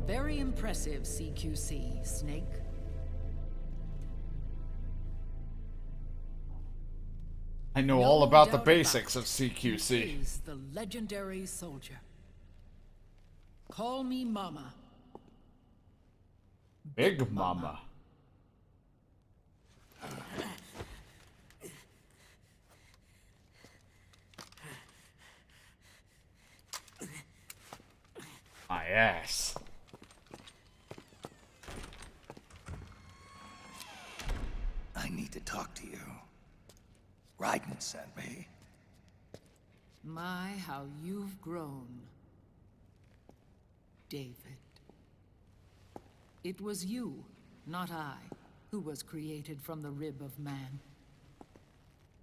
Very impressive, CQC, Snake. I know all about the basics of CQC. Is the legendary soldier. Call me Mama. Big Mama. My ass. I need to talk to you. Raiden sent me. My, how you've grown, David. It was you, not I, who was created from the rib of man.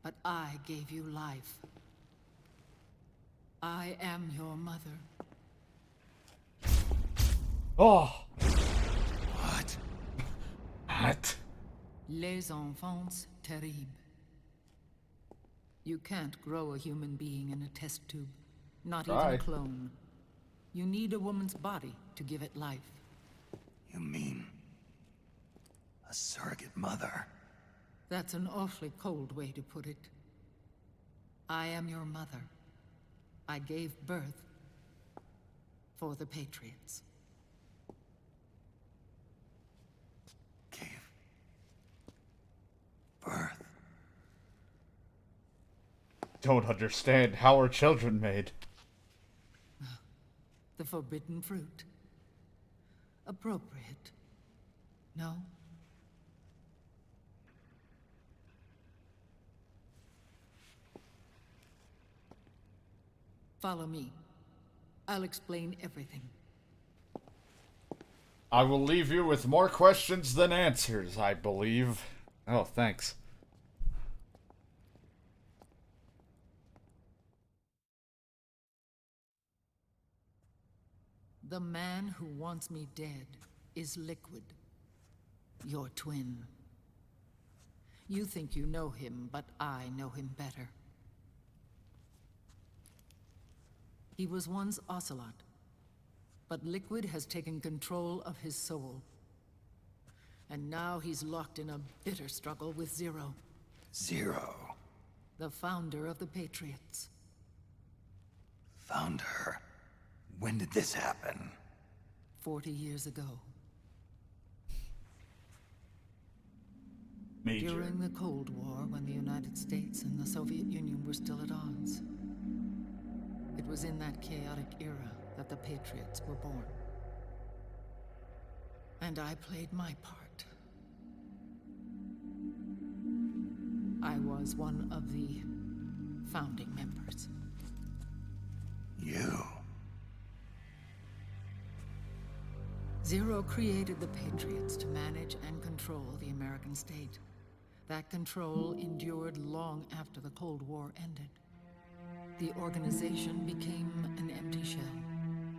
But I gave you life. I am your mother. Oh. What? What? Les enfants terribles. You can't grow a human being in a test tube. Not even a clone. You need a woman's body to give it life. You mean... a surrogate mother? That's an awfully cold way to put it. I am your mother. I gave birth for the Patriots. Gave birth? Don't understand. How are children made? The forbidden fruit. Appropriate. No? Follow me. I'll explain everything. I will leave you with more questions than answers, I believe. Oh, thanks. The man who wants me dead is Liquid. Your twin. You think you know him, but I know him better. He was once Ocelot, but Liquid has taken control of his soul. And now he's locked in a bitter struggle with Zero. Zero? The founder of the Patriots. Founder? When did this happen? 40 years ago. Major. During the Cold War, when the United States and the Soviet Union were still at odds. It was in that chaotic era that the Patriots were born. And I played my part. I was one of the founding members. You? Zero created the Patriots to manage and control the American state. That control endured long after the Cold War ended. The organization became an empty shell,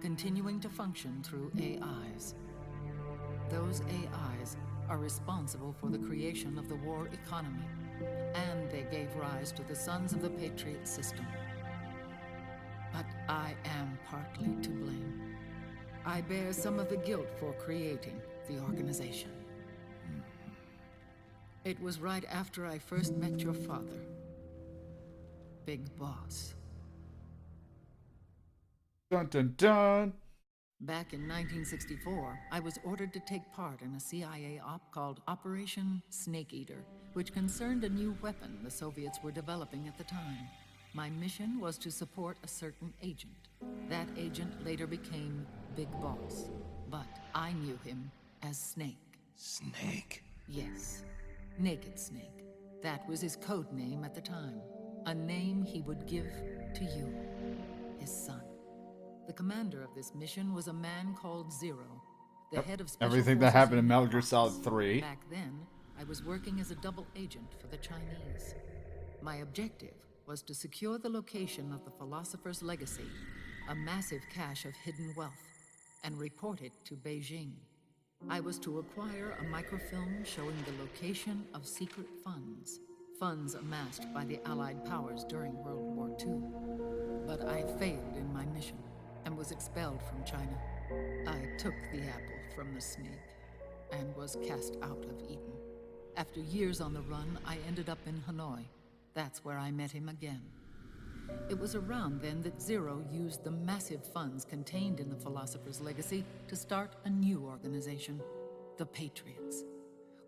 continuing to function through AIs. Those AIs are responsible for the creation of the war economy, and they gave rise to the Sons of the Patriot system. But I am partly to blame. I bear some of the guilt for creating the organization. It was right after I first met your father, Big Boss. Dun dun dun. Back in 1964, I was ordered to take part in a CIA op called Operation Snake Eater, which concerned a new weapon the Soviets were developing at the time. My mission was to support a certain agent. That agent later became Big Boss, but I knew him as Snake. Snake? Yes, Naked Snake. That was his code name at the time. A name he would give to you, his son. The commander of this mission was a man called Zero, the head of special Everything that forces happened in unit Metal Gear Ops. Solid 3. Back then, I was working as a double agent for the Chinese. My objective was to secure the location of the Philosopher's Legacy, a massive cache of hidden wealth, and report it to Beijing. I was to acquire a microfilm showing the location of secret funds, funds amassed by the Allied powers during World War II. But I failed in my mission and was expelled from China. I took the apple from the snake and was cast out of Eden. After years on the run, I ended up in Hanoi. That's where I met him again. It was around then that Zero used the massive funds contained in the Philosopher's Legacy to start a new organization, the Patriots,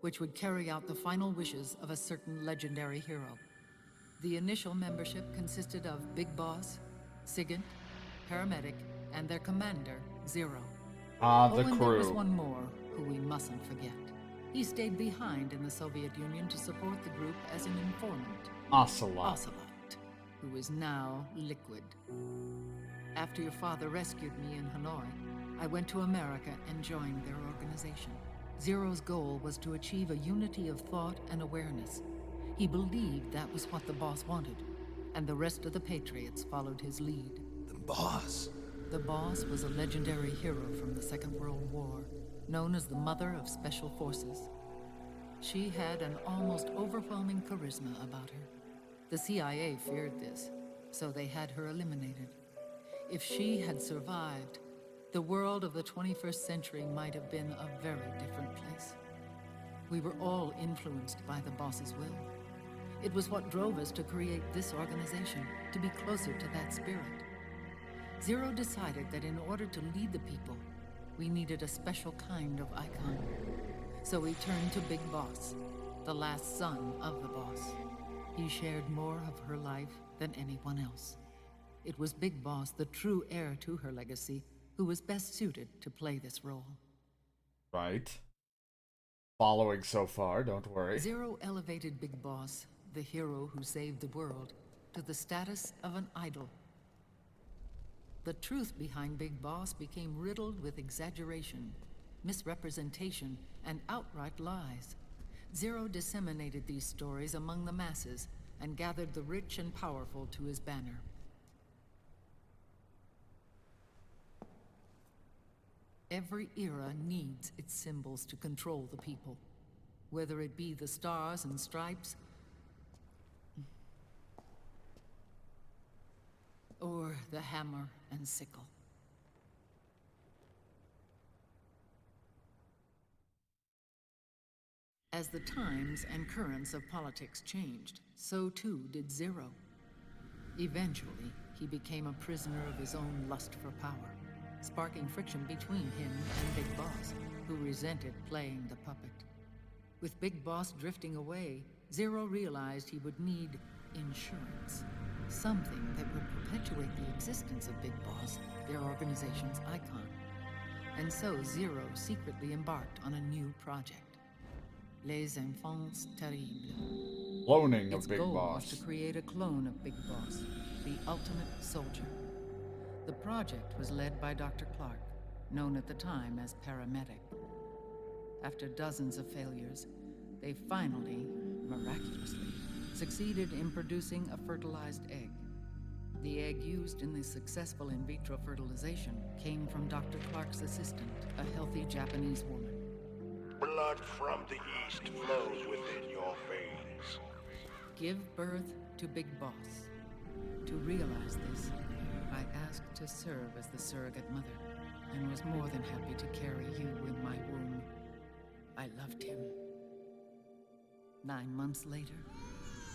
which would carry out the final wishes of a certain legendary hero. The initial membership consisted of Big Boss, Sigint, Paramedic, and their commander, Zero. Ah, the and there was crew. one more who we mustn't forget. He stayed behind in the Soviet Union to support the group as an informant. Ocelot. Ocelot, who is now Liquid. After your father rescued me in Hanoi, I went to America and joined their organization. Zero's goal was to achieve a unity of thought and awareness. He believed that was what the boss wanted, and the rest of the Patriots followed his lead. The boss? The boss was a legendary hero from the Second World War, known as the Mother of Special Forces. She had an almost overwhelming charisma about her. The CIA feared this, so they had her eliminated. If she had survived, The world of the 21st century might have been a very different place. We were all influenced by the boss's will. It was what drove us to create this organization, to be closer to that spirit. Zero decided that in order to lead the people, we needed a special kind of icon. So he turned to Big Boss, the last son of the boss. He shared more of her life than anyone else. It was Big Boss, the true heir to her legacy, who was best suited to play this role. Right. Following so far, don't worry. Zero elevated Big Boss, the hero who saved the world, to the status of an idol. The truth behind Big Boss became riddled with exaggeration, misrepresentation, and outright lies. Zero disseminated these stories among the masses and gathered the rich and powerful to his banner. Every era needs its symbols to control the people, whether it be the stars and stripes, or the hammer and sickle. As the times and currents of politics changed, so too did Zero. Eventually, he became a prisoner of his own lust for power, sparking friction between him and Big Boss, who resented playing the puppet. With Big Boss drifting away, Zero realized he would need insurance. Something that would perpetuate the existence of Big Boss, their organization's icon. And so Zero secretly embarked on a new project. Les Enfants Terribles. Cloning Its of Big goal Boss. was to create a clone of Big Boss, the ultimate soldier. The project was led by Dr. Clark, known at the time as Paramedic. After dozens of failures, they finally, miraculously, succeeded in producing a fertilized egg. The egg used in the successful in vitro fertilization came from Dr. Clark's assistant, a healthy Japanese woman. Blood from the east flows within your veins. Give birth to Big Boss. To realize this, I asked to serve as the surrogate mother, and was more than happy to carry you in my womb. I loved him. 9 months later,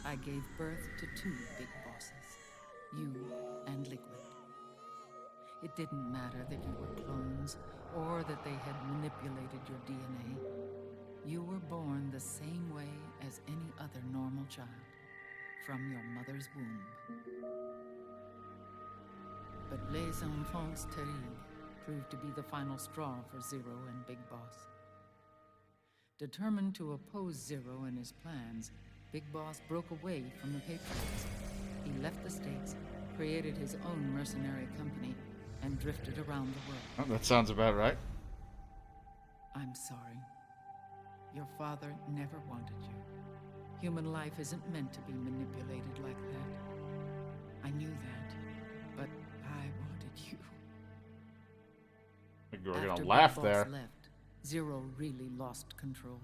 I gave birth to 2 Big Bosses, you and Liquid. It didn't matter that you were clones, or that they had manipulated your DNA. You were born the same way as any other normal child, from your mother's womb. But Les Enfants Terribles proved to be the final straw for Zero and Big Boss. Determined to oppose Zero and his plans, Big Boss broke away from the Patriots. He left the States, created his own mercenary company, and drifted around the world. Oh, that sounds about right. I'm sorry. Your father never wanted you. Human life isn't meant to be manipulated like that. I knew that, but I wanted you. I think we're After gonna laugh Big there. Boss left, Zero really lost control.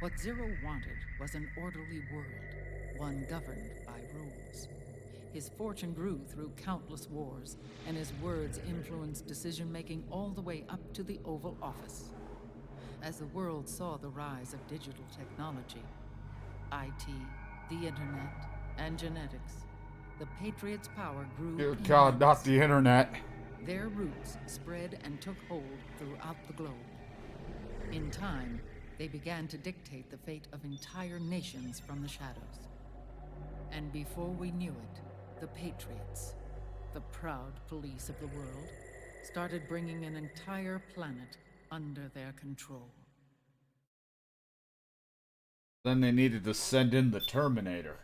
What Zero wanted was an orderly world, one governed by rules. His fortune grew through countless wars, and his words influenced decision-making all the way up to the Oval Office. As the world saw the rise of digital technology, IT, the internet, and genetics, the Patriots' power grew. Dear God, not the internet. Their roots spread and took hold throughout the globe. In time, they began to dictate the fate of entire nations from the shadows. And before we knew it, the Patriots, the proud police of the world, started bringing an entire planet under their control. Then they needed to send in the Terminator.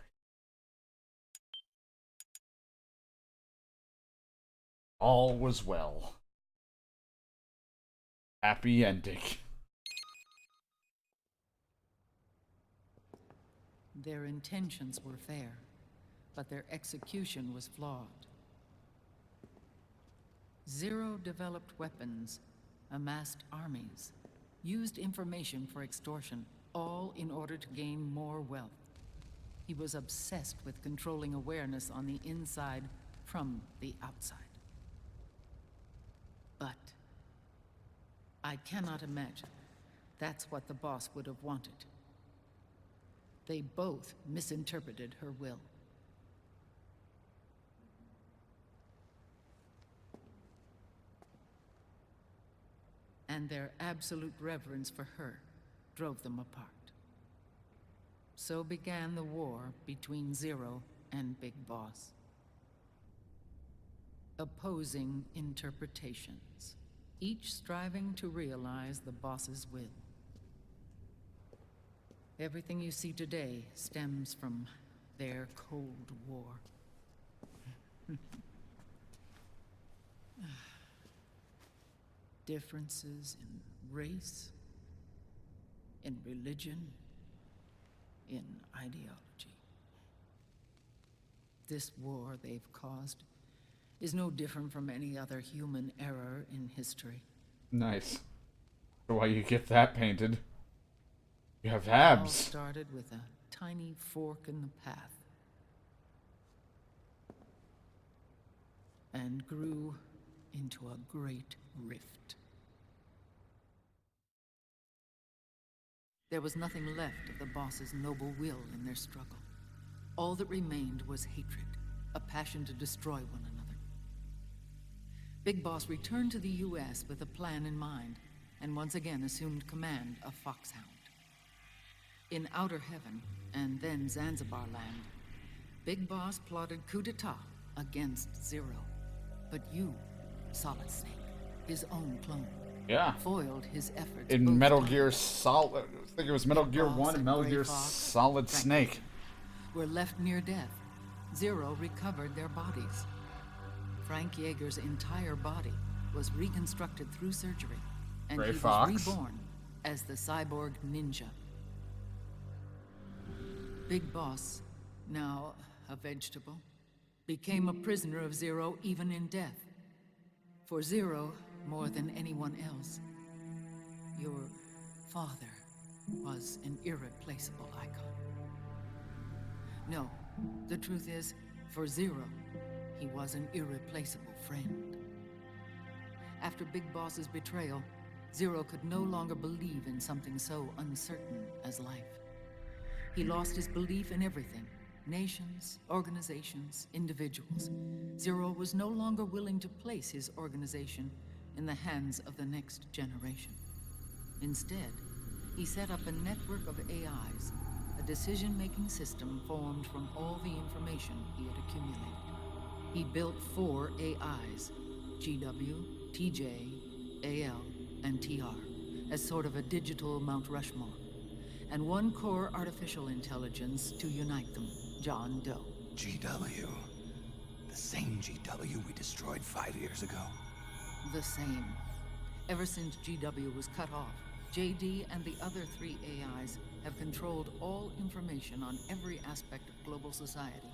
All was well. Happy ending. Their intentions were fair, but their execution was flawed. Zero developed weapons, amassed armies, used information for extortion, all in order to gain more wealth. He was obsessed with controlling awareness on the inside from the outside. But I cannot imagine that's what the boss would have wanted. They both misinterpreted her will. And their absolute reverence for her drove them apart. So began the war between Zero and Big Boss. Opposing interpretations, each striving to realize the boss's will. Everything you see today stems from their Cold War. Differences in race, in religion, in ideology. This war they've caused is no different from any other human error in history. Nice. So why you get that painted? You have It all abs. started with a tiny fork in the path. And grew into a great rift. There was nothing left of the boss's noble will in their struggle. All that remained was hatred, a passion to destroy one another. Big Boss returned to the U.S. with a plan in mind, and once again assumed command of Foxhound. In Outer Heaven, and then Zanzibar Land, Big Boss plotted coup d'etat against Zero. But you, Solid Snake, his own clone, Yeah. foiled his efforts In both Metal times. Gear Solid, I think it was Metal Big Gear Boss 1 and and Metal Gray Gear Fox, Solid Frank Snake. were left near death. Zero recovered their bodies. Frank Yeager's entire body was reconstructed through surgery, and Gray he Fox. was reborn as the cyborg ninja. Big Boss, now a vegetable, became a prisoner of Zero even in death. For Zero, more than anyone else, your father was an irreplaceable icon. No, the truth is, for Zero, he was an irreplaceable friend. After Big Boss's betrayal, Zero could no longer believe in something so uncertain as life. He lost his belief in everything. Nations, organizations, individuals. Zero was no longer willing to place his organization in the hands of the next generation. Instead, he set up a network of AIs, a decision-making system formed from all the information he had accumulated. He built 4 AIs, GW, TJ, AL, and TR, as sort of a digital Mount Rushmore, and 1 core artificial intelligence to unite them, John Doe. GW. The same GW we destroyed 5 years ago. The same. Ever since GW was cut off, JD and the other 3 AIs have controlled all information on every aspect of global society.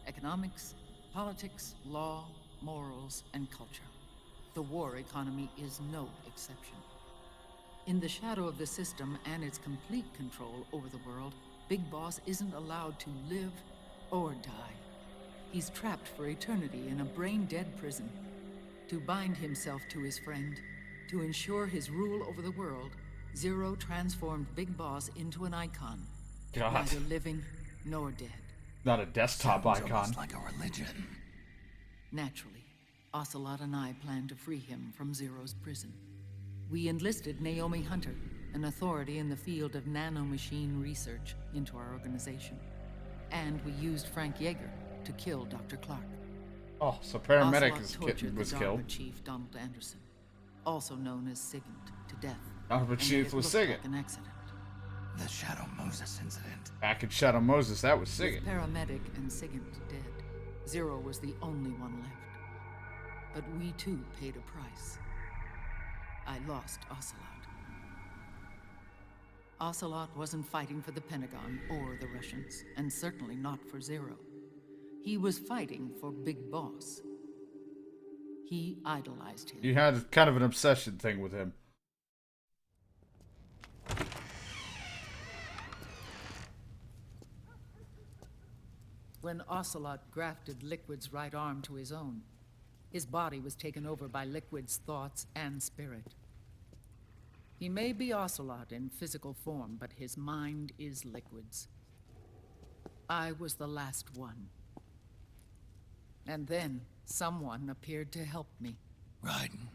Economics, politics, law, morals, and culture. The war economy is no exception. In the shadow of the system and its complete control over the world, Big Boss isn't allowed to live or die. He's trapped for eternity in a brain-dead prison. To bind himself to his friend, to ensure his rule over the world, Zero transformed Big Boss into an icon. God. Neither living nor dead. Not a desktop Sounds icon. almost like a religion. Naturally, Ocelot and I plan to free him from Zero's prison. We enlisted Naomi Hunter, an authority in the field of nanomachine research, into our organization. And we used Frank Yeager to kill Dr. Clark. Oh, so paramedic Ocelot is tortured was the killed. DARPA chief Donald Anderson, also known as Sigint, to death. DARPA and chief it was looked Sigint. like an accident. The Shadow Moses incident. Back in Shadow Moses, that was With Sigint. paramedic and Sigint dead, Zero was the only one left. But we too paid a price. I lost Ocelot. Ocelot wasn't fighting for the Pentagon or the Russians, and certainly not for Zero. He was fighting for Big Boss. He idolized him. You had kind of an obsession thing with him. When Ocelot grafted Liquid's right arm to his own, his body was taken over by Liquid's thoughts and spirit. He may be Ocelot in physical form, but his mind is liquids. I was the last one. And then someone appeared to help me. Raiden.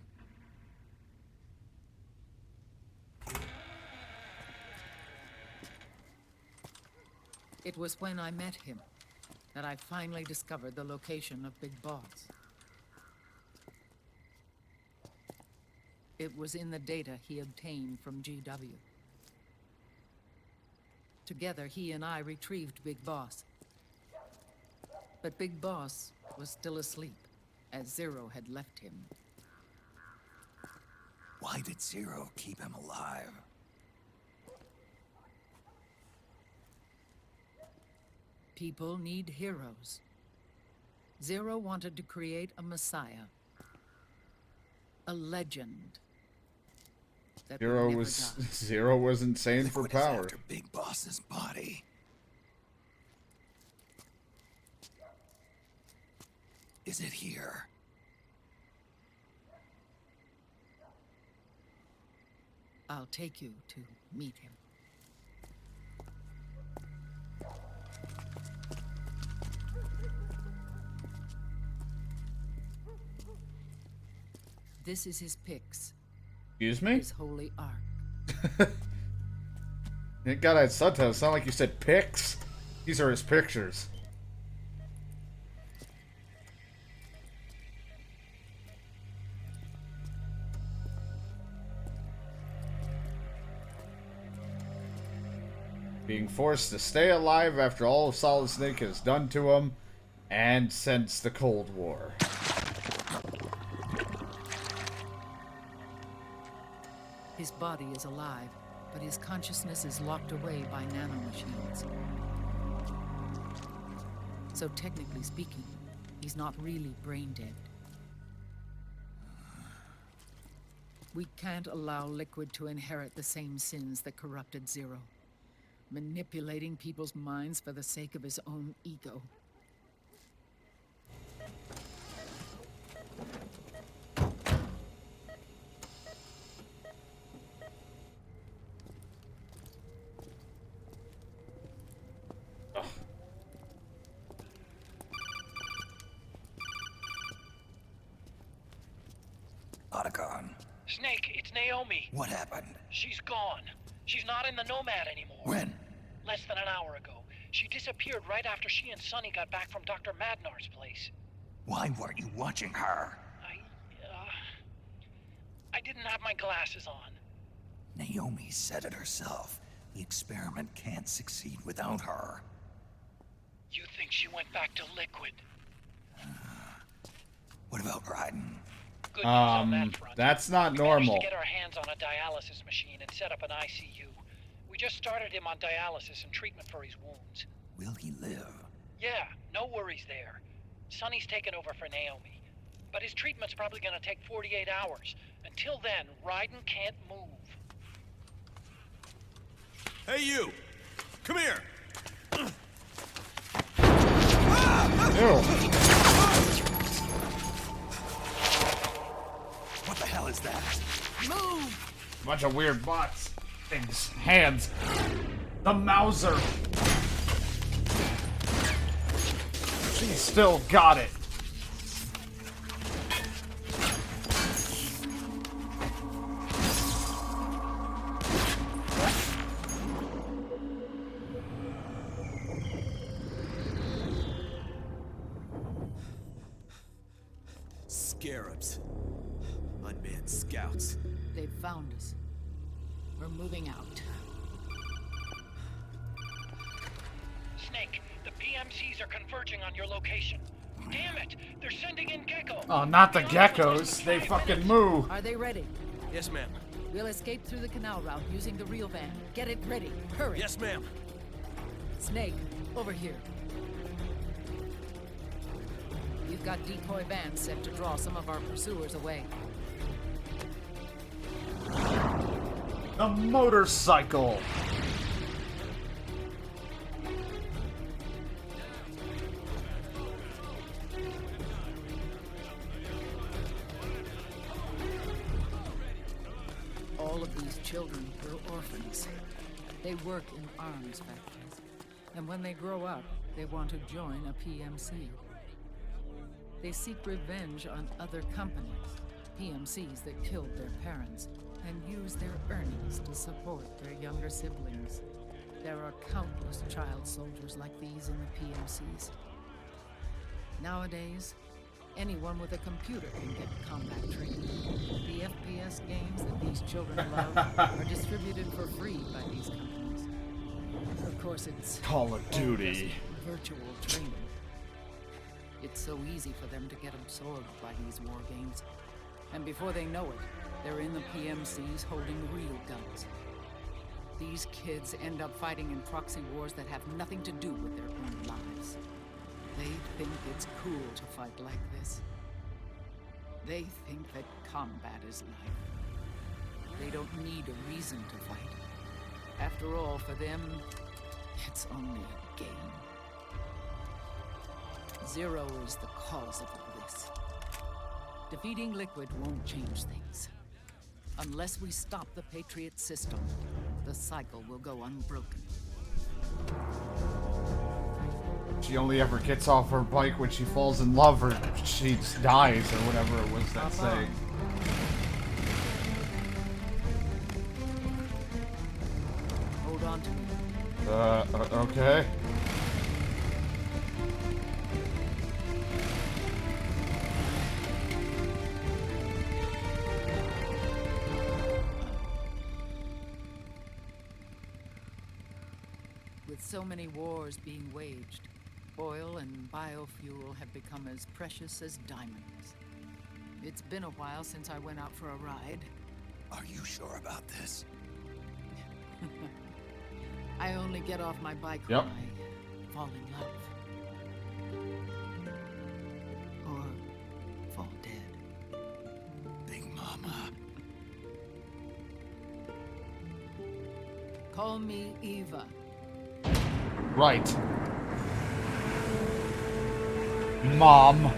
It was when I met him that I finally discovered the location of Big Boss. It was in the data he obtained from GW. Together, he and I retrieved Big Boss. But Big Boss was still asleep, as Zero had left him. Why did Zero keep him alive? People need heroes. Zero wanted to create a messiah. A legend. That would never die. Zero was insane for Liquid is power. after Big Boss's body. Is it here? I'll take you to meet him. This is his Pix. Excuse me? His holy ark. Thank God I had subtitles. It's not like you said pics. These are his pictures. Being forced to stay alive after all Solid Snake has done to him, and since the Cold War. His body is alive, but his consciousness is locked away by nanomachines. So technically speaking, he's not really brain dead. We can't allow Liquid to inherit the same sins that corrupted Zero. Manipulating people's minds for the sake of his own ego. Otacon. Snake, it's Naomi. What happened? She's gone. She's not in the Nomad anymore. When? Less than an hour ago. She disappeared right after she and Sonny got back from Dr. Madnar's place. Why weren't you watching her? I didn't have my glasses on. Naomi said it herself. The experiment can't succeed without her. You think she went back to Liquid? What about Raiden? Good news on that front. That's not We normal. managed to get our hands on a dialysis machine and set up an ICU. We just started him on dialysis and treatment for his wounds. Will he live? Yeah, no worries there. Sonny's taken over for Naomi. But his treatment's probably gonna take 48 hours. Until then, Raiden can't move. Hey, you! Come here! Ew. What the hell is that? Move! Bunch of weird bots. Things. Hands. The Mauser. She still got it. Scarabs. Unmanned scouts. They've found us. We're moving out. Snake, the PMCs are converging on your location. Damn it! They're sending in Gecko! Oh, not the geckos. They fucking move. Are they ready? Yes, ma'am. We'll escape through the canal route using the real van. Get it ready. Hurry. Yes, ma'am. Snake, over here. We've got decoy vans set to draw some of our pursuers away. The motorcycle. All All of these children were orphans. They work in arms factories. And when they grow up, they want to join a PMC. They seek revenge on other companies, PMCs that killed their parents, and use their earnings to support their younger siblings. There are countless child soldiers like these in the PMCs. Nowadays, anyone with a computer can get combat training. The FPS games that these children love are distributed for free by these companies. Of course, it's Call of Duty. Virtual training. It's so easy for them to get absorbed by these war games. And before they know it, they're in the PMCs holding real guns. These kids end up fighting in proxy wars that have nothing to do with their own lives. They think it's cool to fight like this. They think that combat is life. They don't need a reason to fight. After all, for them, it's only a game. Zero is the cause of all this. Defeating Liquid won't change things. Unless we stop the Patriot system, the cycle will go unbroken. She only ever gets off her bike when she falls in love or she dies or whatever it was that saying. Hold on to me. Okay. With so many wars being waged, oil and biofuel have become as precious as diamonds. It's been a while since I went out for a ride. Are you sure about this? I only get off my bike Yep. when I fall in love. Or fall dead. Big Mama. Call me Eva. Right. Mom.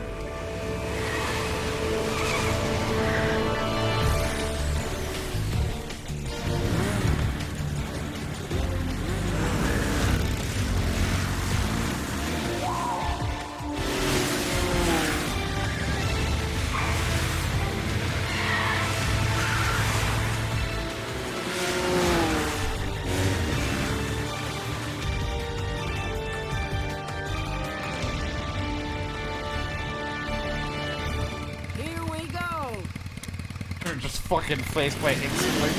Just fucking face plate instantly.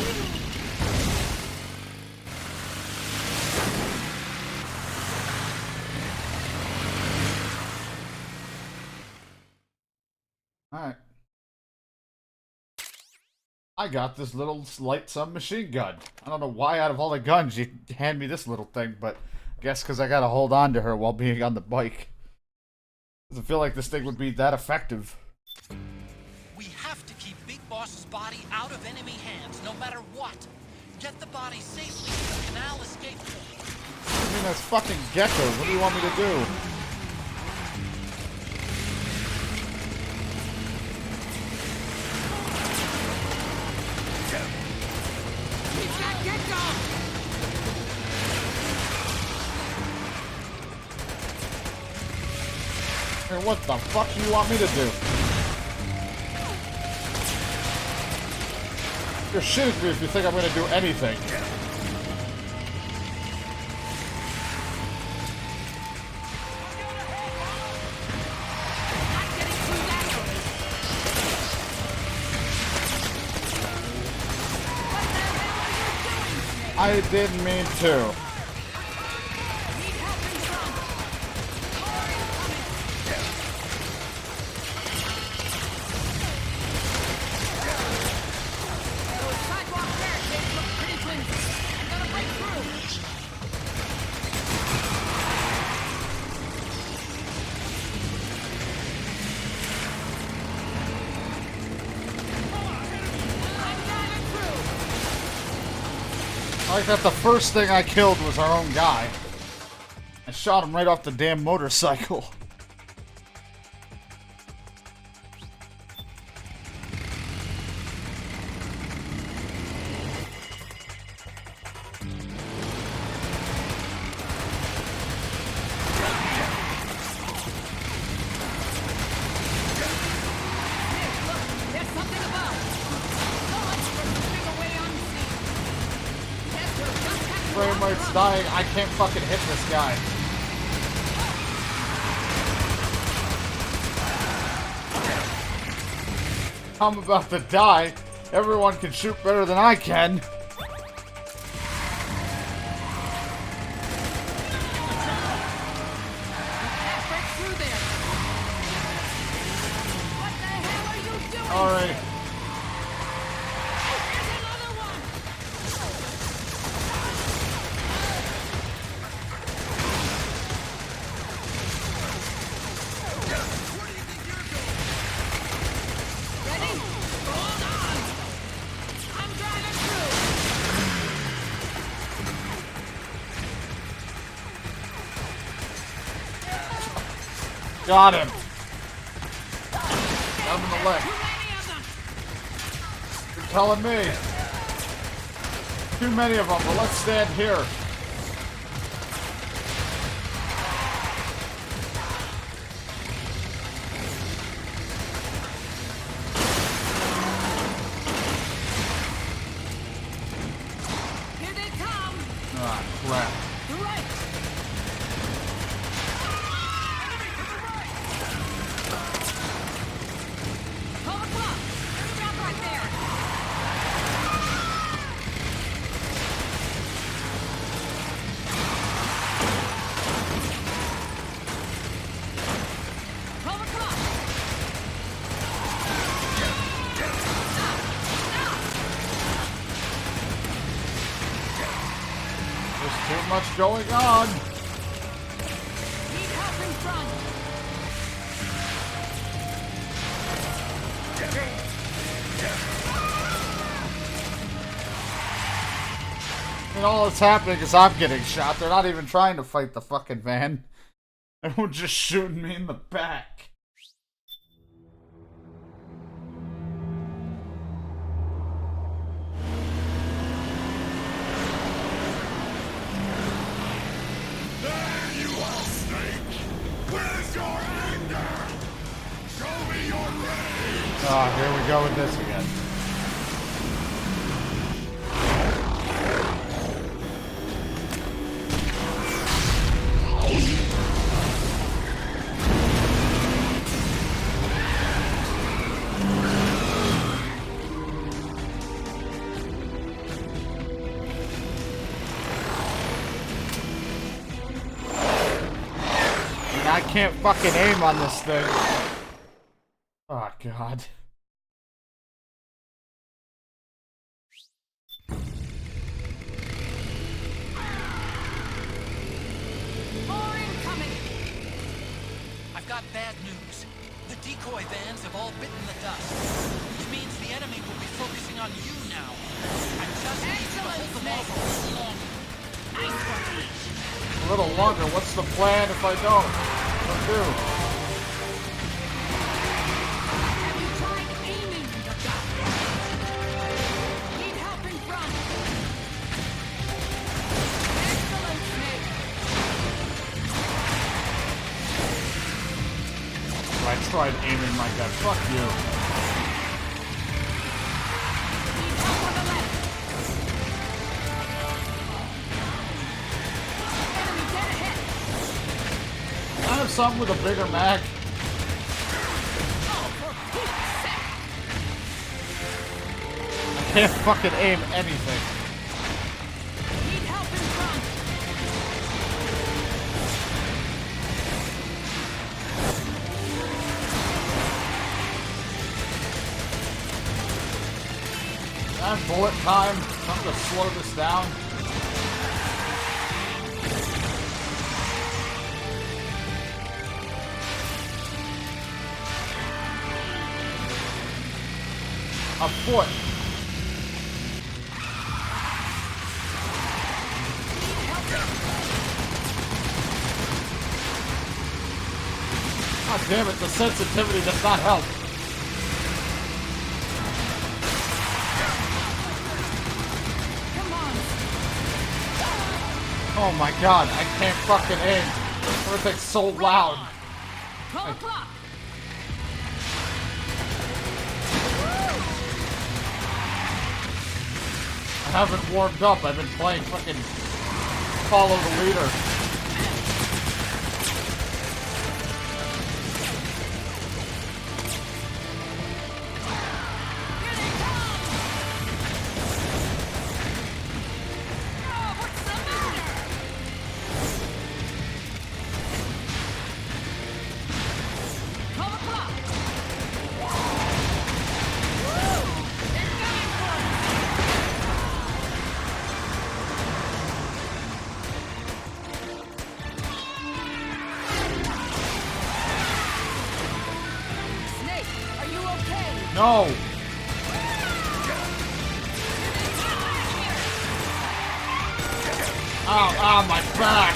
Alright. I got this little light submachine gun. I don't know why out of all the guns you hand me this little thing, but I guess because I gotta hold on to her while being on the bike. Doesn't feel like this thing would be that effective. We have to keep Big Boss's body out of enemy hands, no matter what. Get the body safely to the canal escape point. I mean, that's fucking geckos. What do you want me to do? Hey, what the fuck do you want me to do? You're shitting me if you think I'm gonna do anything. I didn't mean to. I like that the first thing I killed was our own guy. I shot him right off the damn motorcycle. frame rate's dying. I can't fucking hit this guy. I'm about to die. Everyone can shoot better than I can. Alright. Got him. Got him in the leg. You're telling me. Too many of them, but let's stand here. Here they come. Ah, crap. You're right. Too much going on. Need help in front. And all that's happening is I'm getting shot. They're not even trying to fight the fucking van. Everyone's just shooting me in the back. Oh, here we go with this again. I can't fucking aim on this thing. Oh, God. More incoming. I've got bad news. The decoy vans have all bitten the dust, which means the enemy will be focusing on you now. I just need you to hold them off a little longer. Nice one. A little longer. What's the plan if I don't? What do? Have you tried aiming the gun? Need help in front. Excellent, Snake. I tried aiming my gun. Fuck you. Need help on the left. Enemy dead ahead. I have something with a bigger mag. I can't fucking aim anything. Need help in front. And bullet time. I'm gonna slow this down. A foot. God damn it, the sensitivity does not help. Oh my god, I can't fucking aim. Everything's so loud. 12 o'clock. I haven't warmed up. I've been playing fucking follow the leader. No! Ow, ow, my back!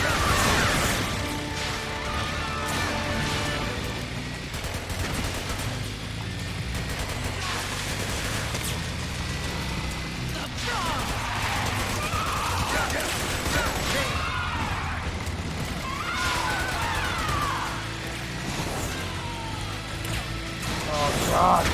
Oh, God.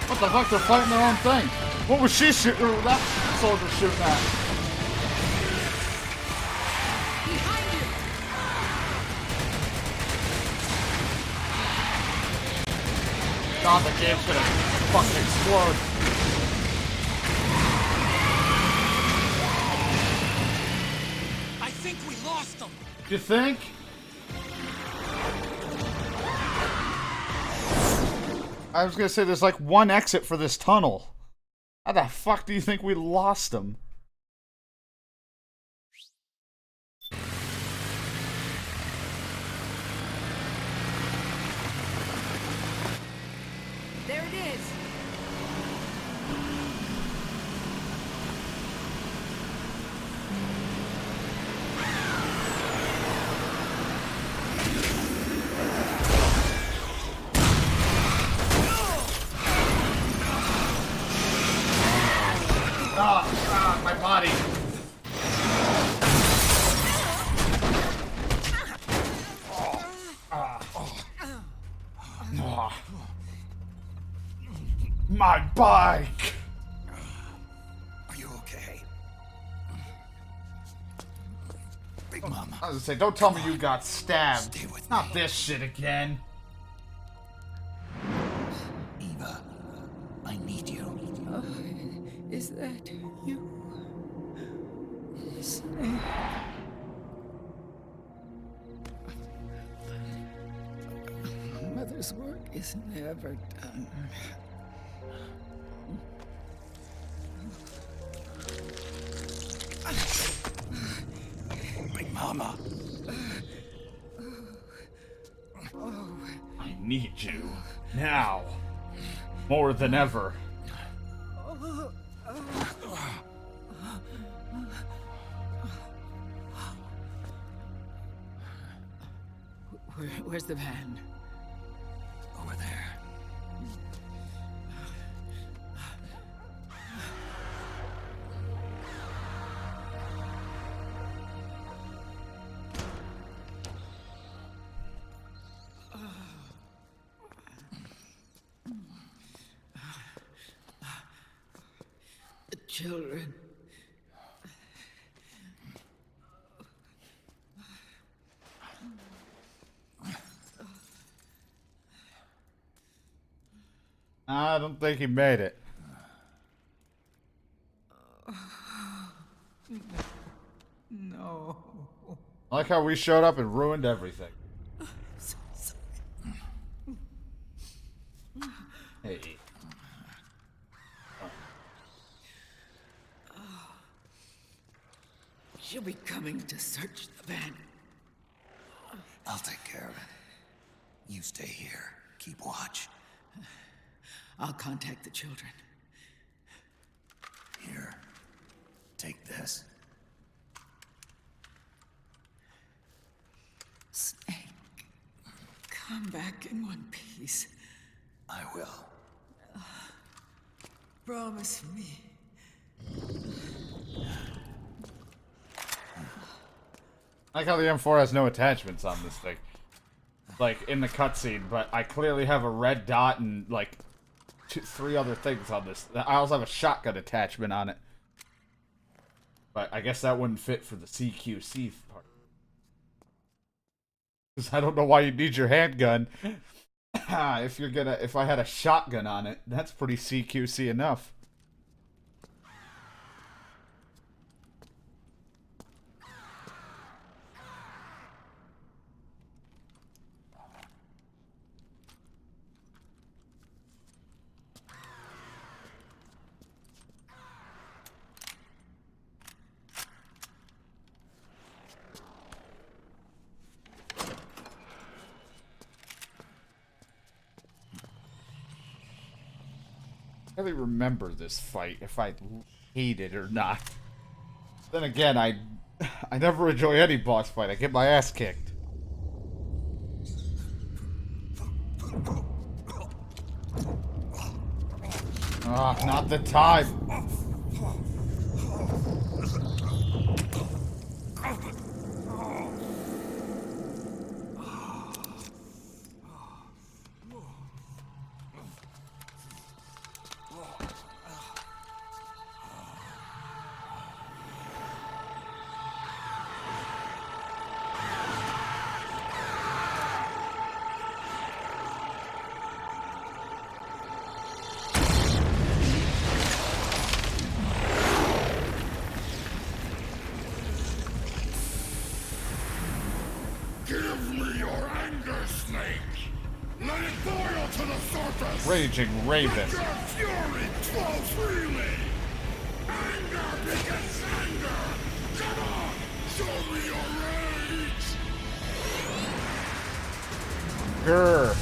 What the fuck? They're fighting their own thing. What was she shooting? Or that soldier shooting at? Behind you. God, the game's gonna fucking explode. I think we lost them. You think? I was gonna say there's like one exit for this tunnel. How the fuck do you think we lost them? There it is. Ah, my body. My bike. Are you okay? Big Mama. I was gonna say, don't tell me you got stabbed. Not this shit again. Eva, I need you. Is that you? Snake. Mother's work is never done. Big Mama. I need you. Now. More than ever. Where's the van? Over there. The children. I don't think he made it. No. I like how we showed up and ruined everything. Hey. She'll be coming to search the van. I'll take care of it. You stay here. Keep watch. I'll contact the children. Here. Take this. Snake, come back in one piece. I will. Promise me. I like how the M4 has no attachments on this thing. Like, in the cutscene, but I clearly have a red dot and, like, 3 other things on this. I also have a shotgun attachment on it. But I guess that wouldn't fit for the CQC part. Because I don't know why you need your handgun. If I had a shotgun on it, that's pretty CQC enough. I really remember this fight, if I hate it or not. Then again, I never enjoy any boss fight. I get my ass kicked. Ah, not the time. Raging Raven. Let your fury flow freely. Anger begets anger. Come on, show me your rage. Grr.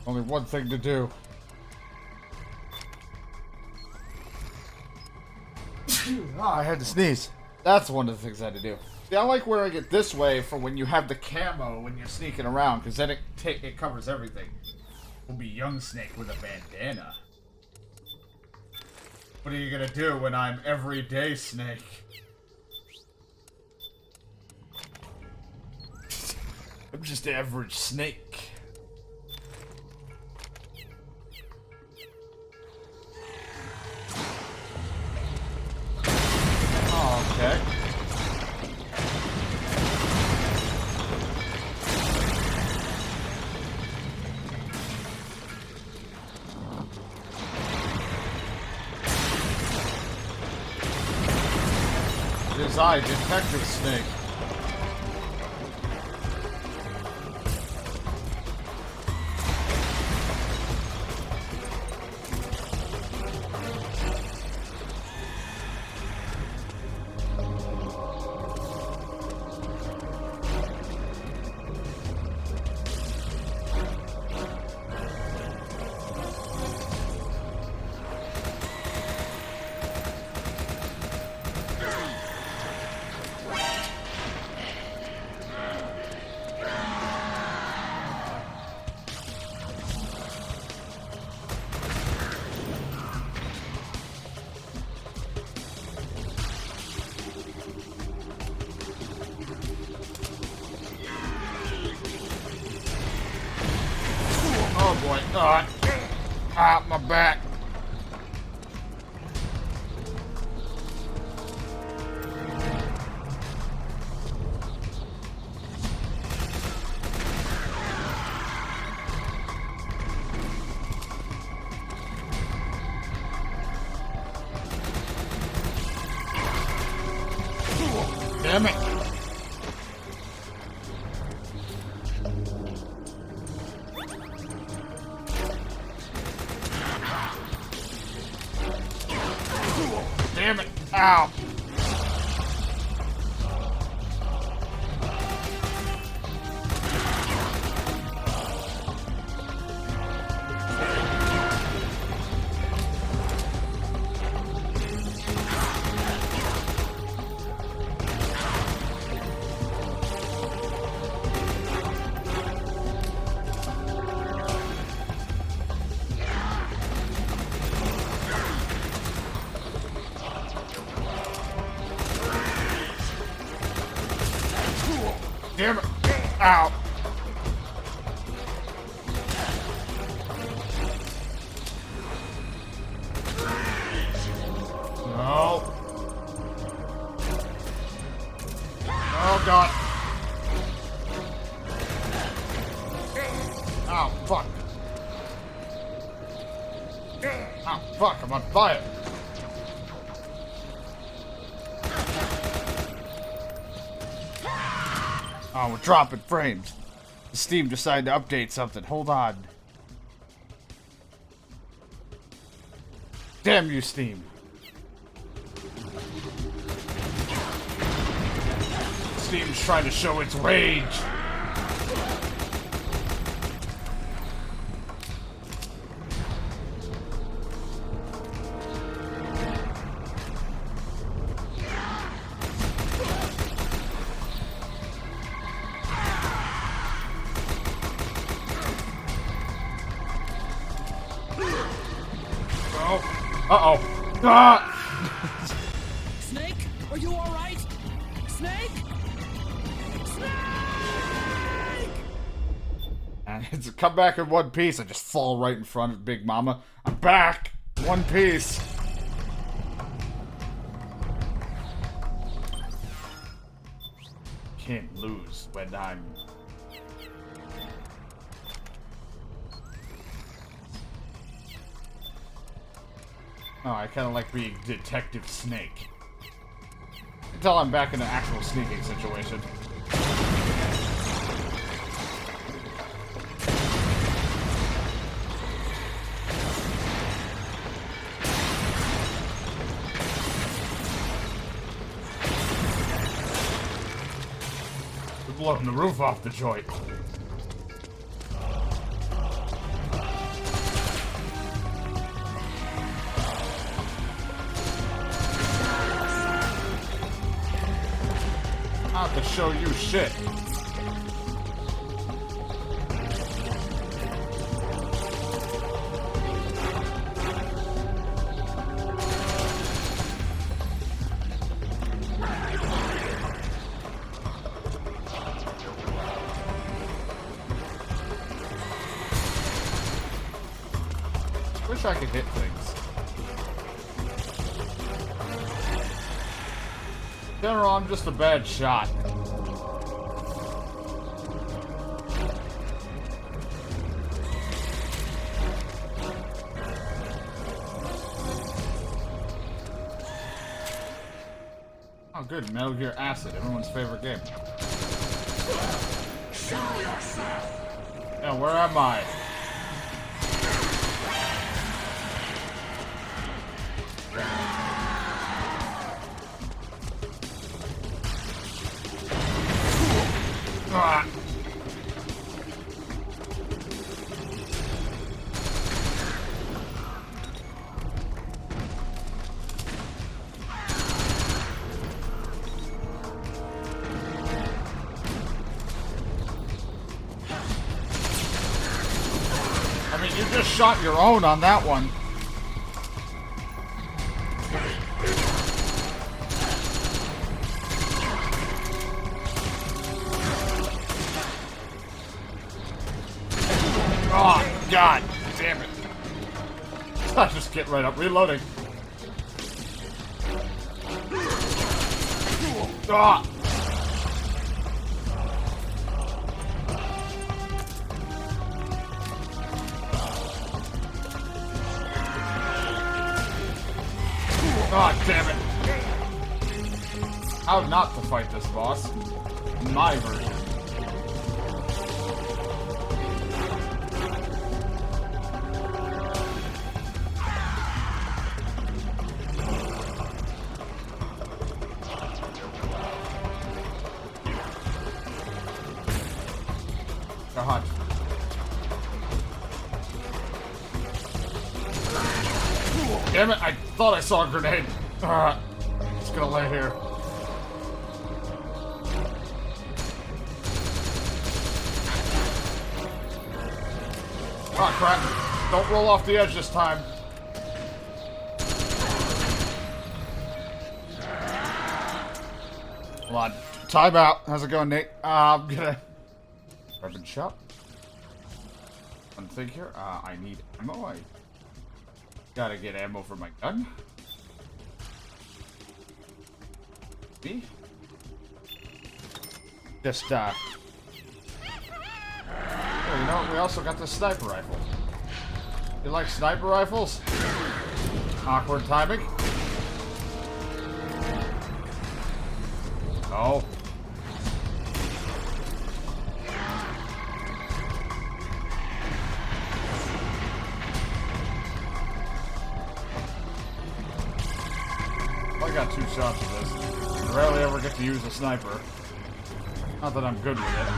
Only one thing to do. I had to sneeze. That's one of the things I had to do. See, I like wearing it this way for when you have the camo when you're sneaking around, because then it covers everything. We'll be young Snake with a bandana. What are you gonna do when I'm everyday Snake? I'm just average Snake. Oh, okay. It is I, Detective Snake. Oh boy. Ah, my back. Damn it. Damn it. Ow. damn it! Ow! No. Oh god. Oh fuck. Oh fuck, I'm on fire. Oh, we're dropping frames. Steam decided to update something. Hold on. Damn you, Steam. Steam's trying to show its rage. Uh-oh. Ah! Snake, are you all right? Snake? Snake! And it's a come back in one piece. I just fall right in front of Big Mama. I'm back! One piece. Can't lose when I'm... Oh, I kind of like being Detective Snake. Until I'm back in an actual sneaking situation. We're blowing the roof off the joint. To show you shit. Wish I could hit things. In general, I'm just a bad shot. Oh, good. Metal Gear Acid, everyone's favorite game. Yeah, where am I? Ah. I mean, you just shot your own on that one. Oh, God damn it. I just get right up. Reloading. Ah. Oh, damn it. How not to fight this boss. My version. God. Damn it, I thought I saw a grenade. Just gonna lay here. Oh crap. Don't roll off the edge this time. Hold on. Time out. How's it going, Nate? I'm gonna... Weapon shop. One thing here. I need ammo. I gotta get ammo for my gun. Me? Just, oh, you know what? We also got the sniper rifle. You like sniper rifles? Awkward timing. Oh. I got 2 shots of this. I rarely ever get to use a sniper. Not that I'm good with it.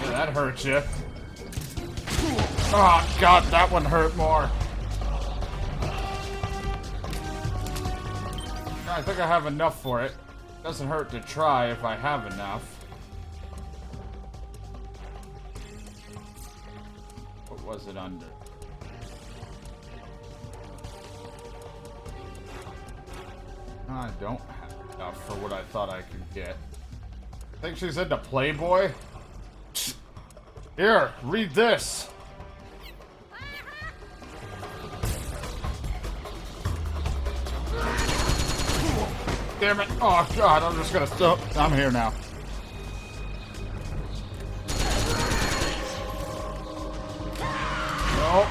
Yeah, that hurts you. Oh god, that one hurt more. I think I have enough for it. Doesn't hurt to try if I have enough. What was it under? I don't have enough for what I thought I could get. I think she's into Playboy. Here, read this. Damn it. Oh god, I'm just gonna stop. I'm here now. Nope.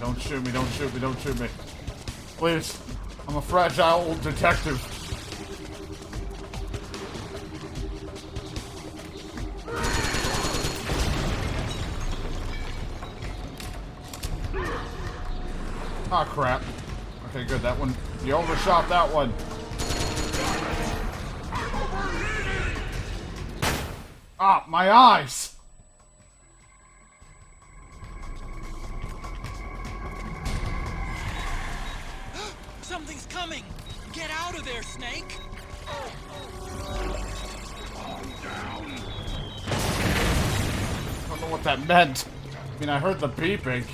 Don't shoot me, don't shoot me, don't shoot me. Please. I'm a fragile old detective. Oh crap. Okay, good, that one. You overshot that one. Ah, my eyes! Something's coming! Get out of there, Snake! I don't know what that meant. I mean, I heard the beeping.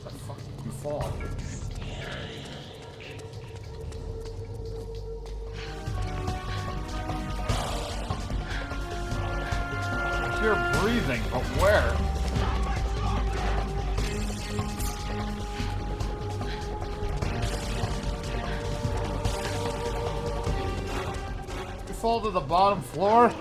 Where the fuck did you fall? I hear breathing, but where? Fall to the bottom floor?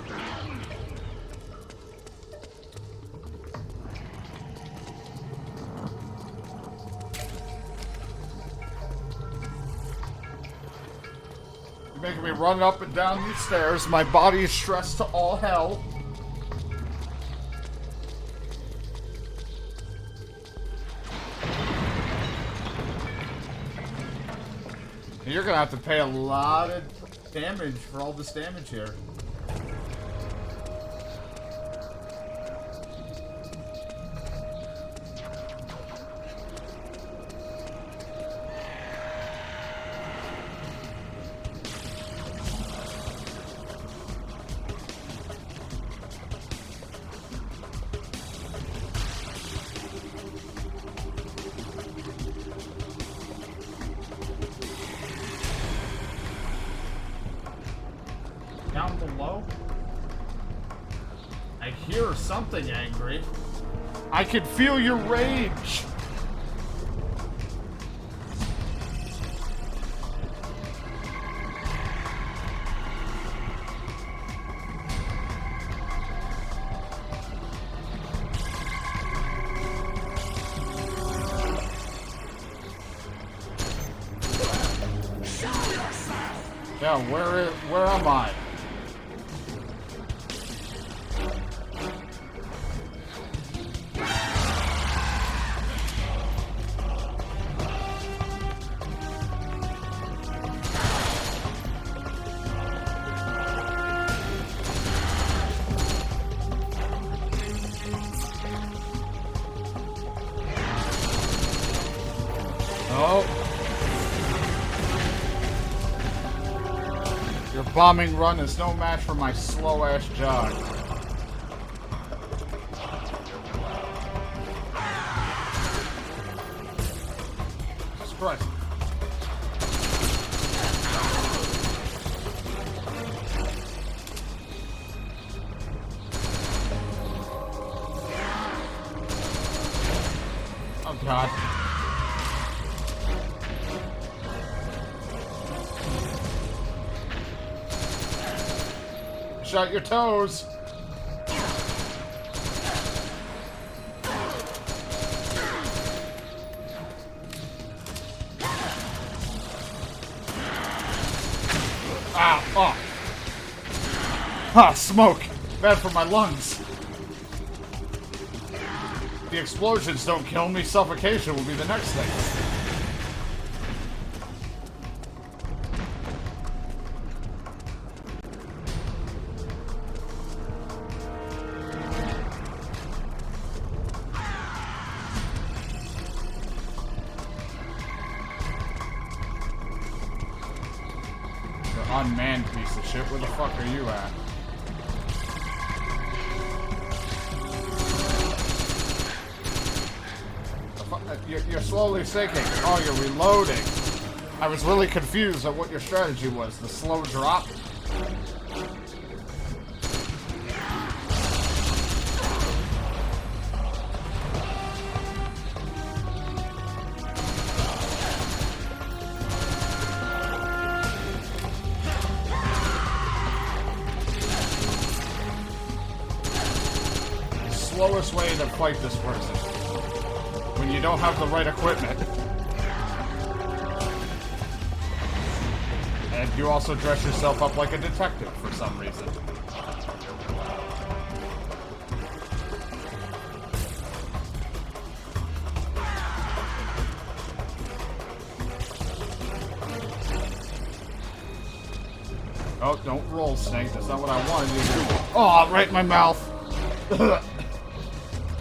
You're making me run up and down these stairs. My body is stressed to all hell. You're gonna have to pay a lot of damage for all this damage here. Down below? I hear something angry. I can feel your rage! Yeah, where am I? Oh. Your bombing run is no match for my slow-ass jog. Jesus Christ. Oh, God. Shut your toes. Ah, oh. Ah, smoke. Bad for my lungs. The explosions don't kill me. Suffocation will be the next thing. Unmanned piece of shit. Where the fuck are you at? You're slowly sinking. Oh, you're reloading. I was really confused at what your strategy was. The slow drop? Slowest way to fight this person when you don't have the right equipment. And you also dress yourself up like a detective for some reason. Oh, don't roll, Snake. That's not what I wanted you to do. Oh, right in my mouth.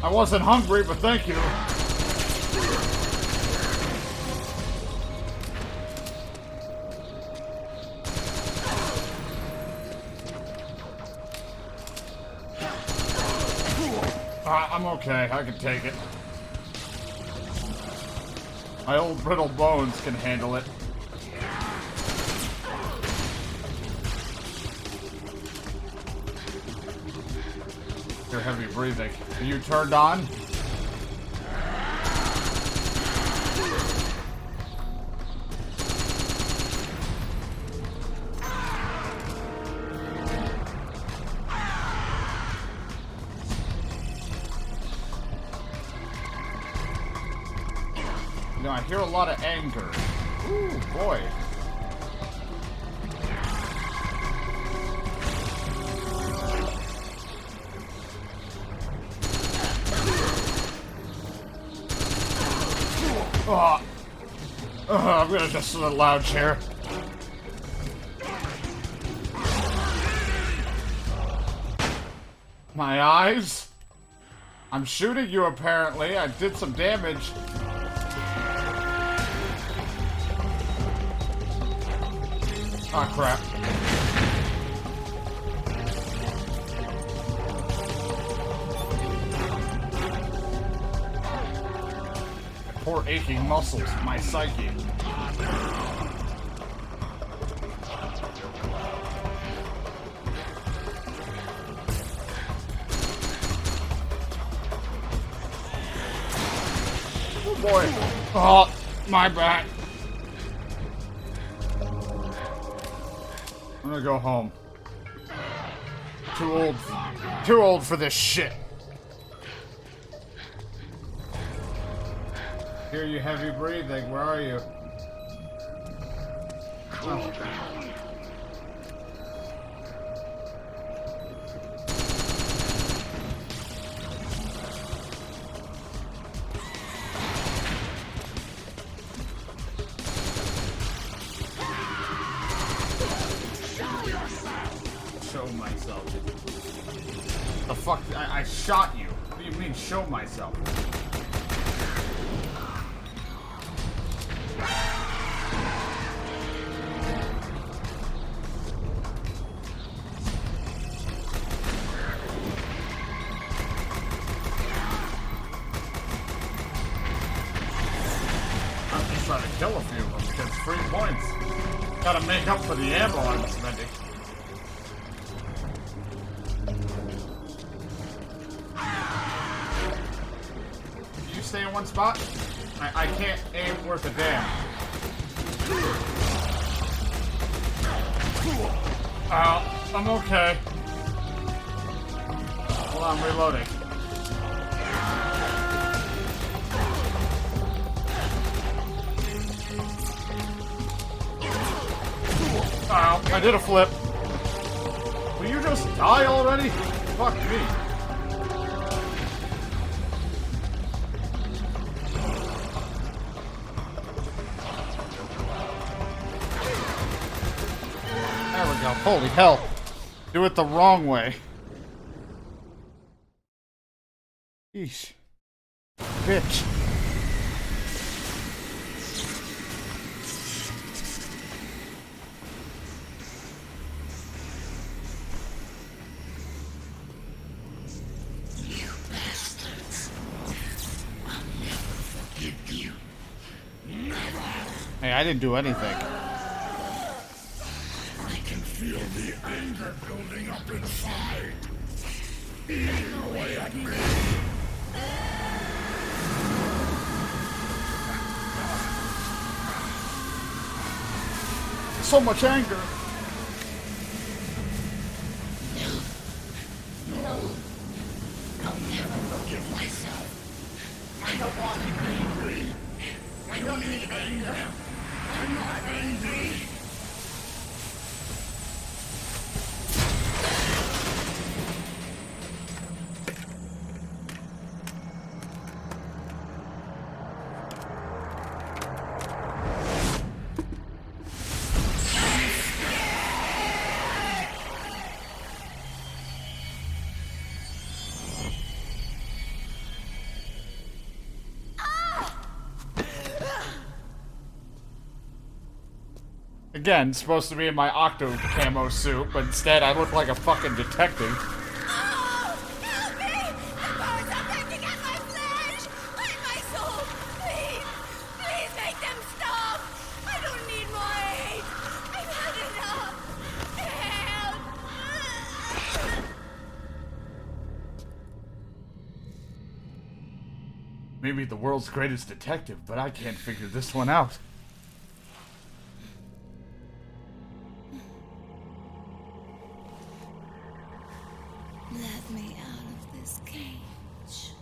I wasn't hungry, but thank you. I'm okay. I can take it. My old brittle bones can handle it. You're heavy breathing. Are you turned on? You know, I hear a lot of anger. Ooh, boy. I'm gonna just sit in a loud chair. My eyes? I'm shooting you apparently. I did some damage. Ah, crap. Poor aching muscles, my psyche. Oh boy. Oh, my back. I'm gonna go home. Too old for this shit. Hear you heavy breathing. Where are you? Oh. Show myself. The fuck? I shot you. What do you mean, show myself? try to kill a few of them because 3 points. Gotta make up for the ammo I'm spending. You stay in one spot? I can't aim worth a damn. I'm okay. Hold on, I'm reloading. Ow, I did a flip. Will you just die already? Fuck me. There we go. Holy hell. Do it the wrong way. Yeesh. Bitch. Hey, I didn't do anything. I can feel the anger building up inside. Eating away at me. So much anger. No. I'll never forgive myself. I don't want to be angry. I don't need anger. I'm not angry. Again, supposed to be in my octo camo suit, but instead I look like a fucking detective. Oh, help me! The birds are breaking at my flesh! Hide my soul! Please! Please make them stop! I don't need more aid! I've had enough! Help! Maybe the world's greatest detective, but I can't figure this one out. Let me out of this cage.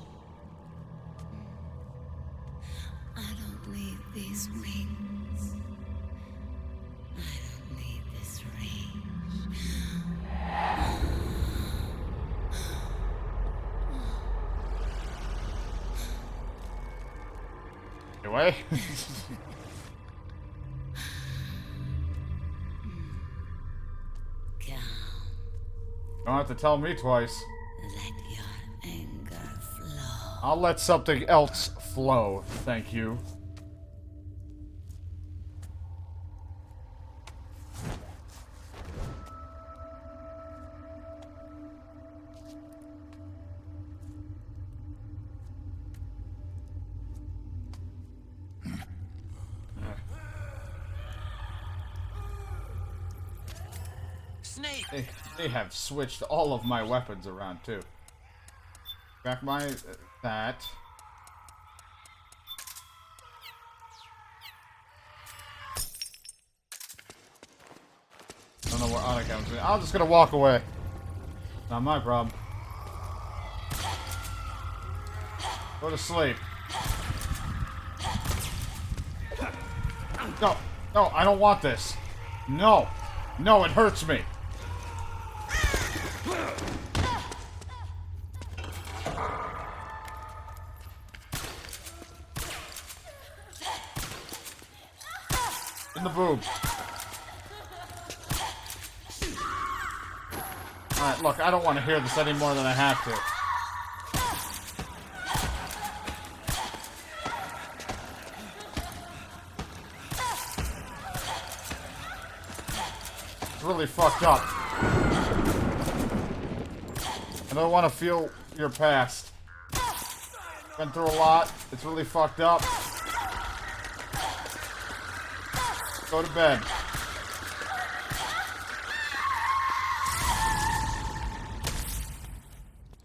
I don't need these wings. I don't need this range. Anyway. Don't have to tell me twice. Let your anger flow. I'll let something else flow, thank you. Snake! They have switched all of my weapons around, too. Back my... that. I don't know where Anna comes in. I'm just gonna walk away. Not my problem. Go to sleep. No, no, I don't want this. No, no, it hurts me. In the boob. Alright, look, I don't want to hear this any more than I have to. It's really fucked up. I don't want to feel your past. Been through a lot. It's really fucked up. Go to bed.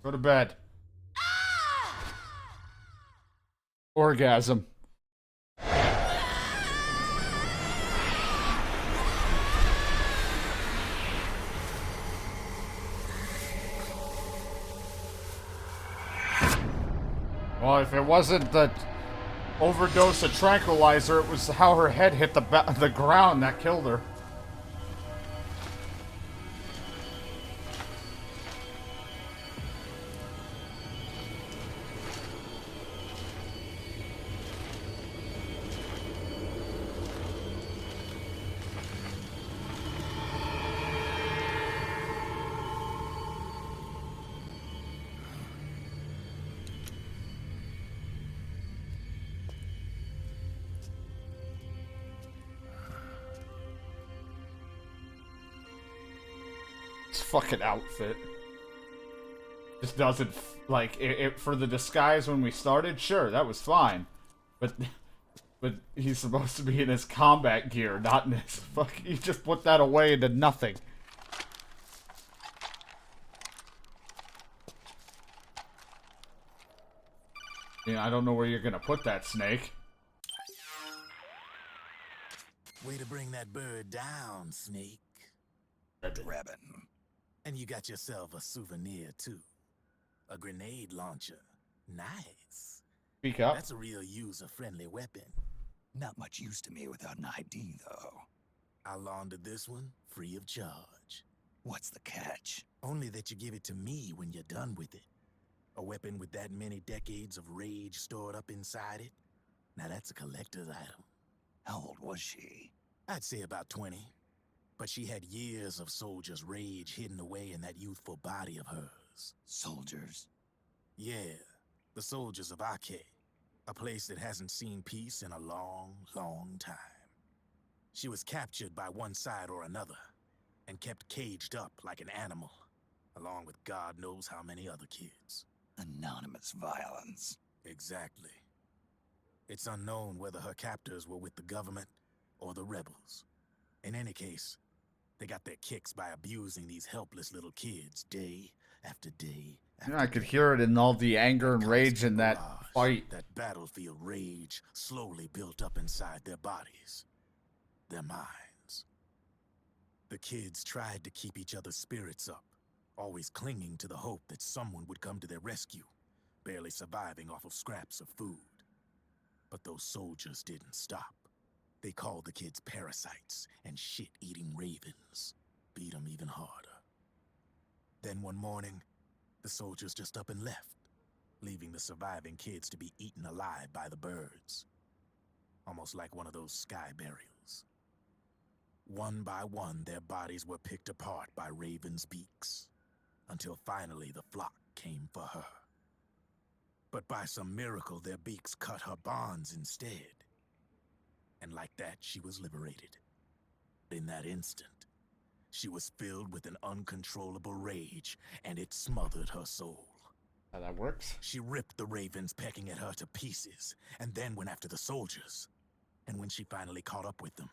Go to bed. Orgasm. Well, if it wasn't the overdose of tranquilizer, it was how her head hit the ground that killed her. Fucking outfit just doesn't like it for the disguise when we started. Sure, that was fine, but he's supposed to be in his combat gear, not in his he just put that away into nothing. I don't know where you're gonna put that, Snake. Way to bring that bird down, Snake. Rabbit. And you got yourself a souvenir, too. A grenade launcher. Nice. Speak up. That's a real user-friendly weapon. Not much use to me without an ID, though. I'll launder this one free of charge. What's the catch? Only that you give it to me when you're done with it. A weapon with that many decades of rage stored up inside it? Now that's a collector's item. How old was she? I'd say about 20. But she had years of soldiers' rage hidden away in that youthful body of hers. Soldiers? Yeah, the soldiers of Ake. A place that hasn't seen peace in a long, long time. She was captured by one side or another, and kept caged up like an animal, along with God knows how many other kids. Anonymous violence. Exactly. It's unknown whether her captors were with the government or the rebels. In any case, they got their kicks by abusing these helpless little kids day after day after I could hear it in all the anger and rage in that fight. That battlefield rage slowly built up inside their bodies, their minds. The kids tried to keep each other's spirits up, always clinging to the hope that someone would come to their rescue, barely surviving off of scraps of food. But those soldiers didn't stop. They called the kids parasites and shit-eating ravens. Beat them even harder. Then one morning, the soldiers just up and left, leaving the surviving kids to be eaten alive by the birds. Almost like one of those sky burials. One by one, their bodies were picked apart by ravens' beaks, until finally the flock came for her. But by some miracle, their beaks cut her bonds instead. And like that, she was liberated. In that instant, she was filled with an uncontrollable rage, and it smothered her soul. How that works? She ripped the ravens pecking at her to pieces, and then went after the soldiers. And when she finally caught up with them,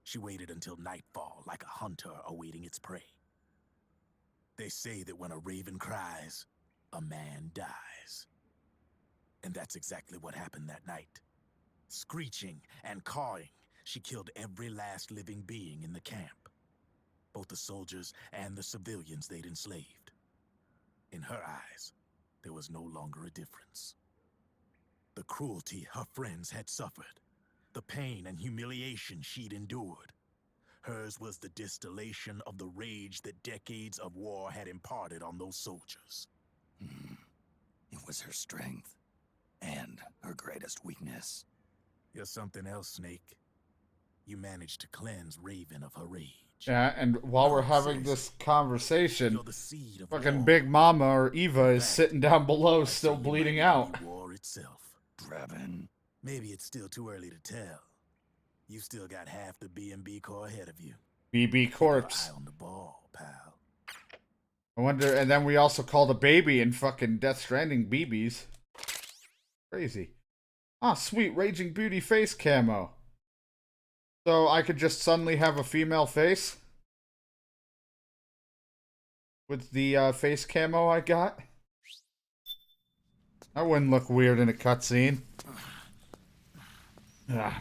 she waited until nightfall like a hunter awaiting its prey. They say that when a raven cries, a man dies. And that's exactly what happened that night. Screeching and cawing, she killed every last living being in the camp. Both the soldiers and the civilians they'd enslaved. In her eyes, there was no longer a difference. The cruelty her friends had suffered, the pain and humiliation she'd endured. Hers was the distillation of the rage that decades of war had imparted on those soldiers. It was her strength, and her greatest weakness. You're something else, Snake. You managed to cleanse Raven of her rage. Yeah, and while we're having this conversation, fucking Big Mama or Eva is sitting down below, still bleeding out. War itself. Draven. Maybe it's still too early to tell. You still got half the B&B Corps ahead of you. BB Corpse. Eye on the ball, pal. I wonder, and then we also called a baby in fucking Death Stranding BBs. Crazy. Ah, sweet Raging Beauty face camo. So I could just suddenly have a female face? With the face camo I got? That wouldn't look weird in a cutscene.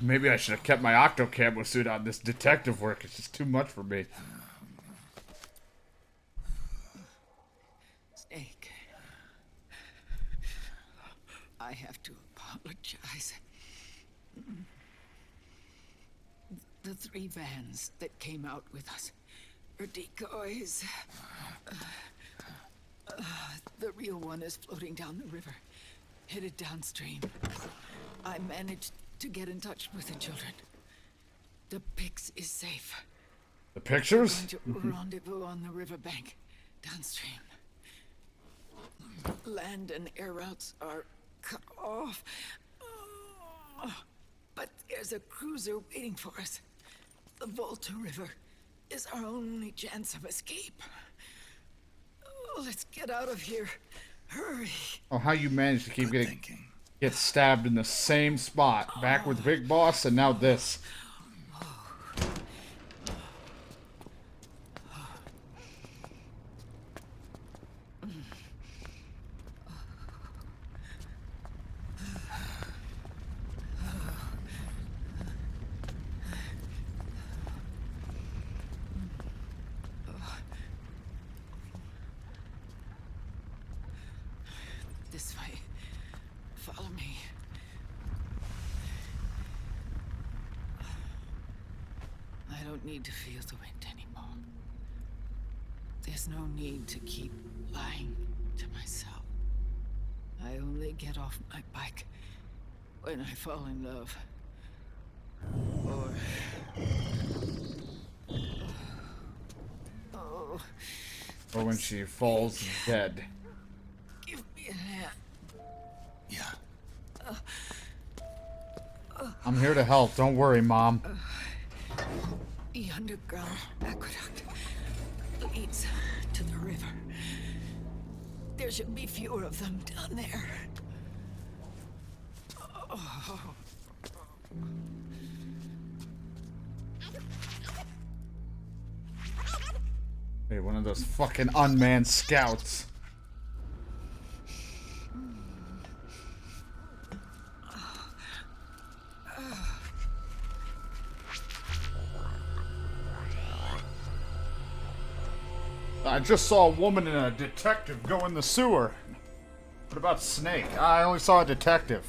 Maybe I should have kept my octo camo suit on. This detective work is just too much for me. Snake. I have to apologize. The 3 vans that came out with us are decoys. The real one is floating down the river, headed downstream. I managed to get in touch with the children. The Pix is safe. The pictures? We're going to rendezvous on the riverbank, downstream. Land and air routes are cut off. But there's a cruiser waiting for us. The Volta River is our only chance of escape. Let's get out of here. Hurry. Oh, how you managed to keep get stabbed in the same spot. Back with Big Boss and now this. This way. Follow me. I don't need to feel the wind anymore. There's no need to keep lying to myself. I only get off my bike when I fall in love. Or... Oh. Or when she falls dead. Give me a hand. Yeah. I'm here to help. Don't worry, Mom. The underground aqueduct leads to the river. There should be fewer of them down there. Oh. Hey, one of those fucking unmanned scouts. I just saw a woman and a detective go in the sewer. What about Snake? I only saw a detective.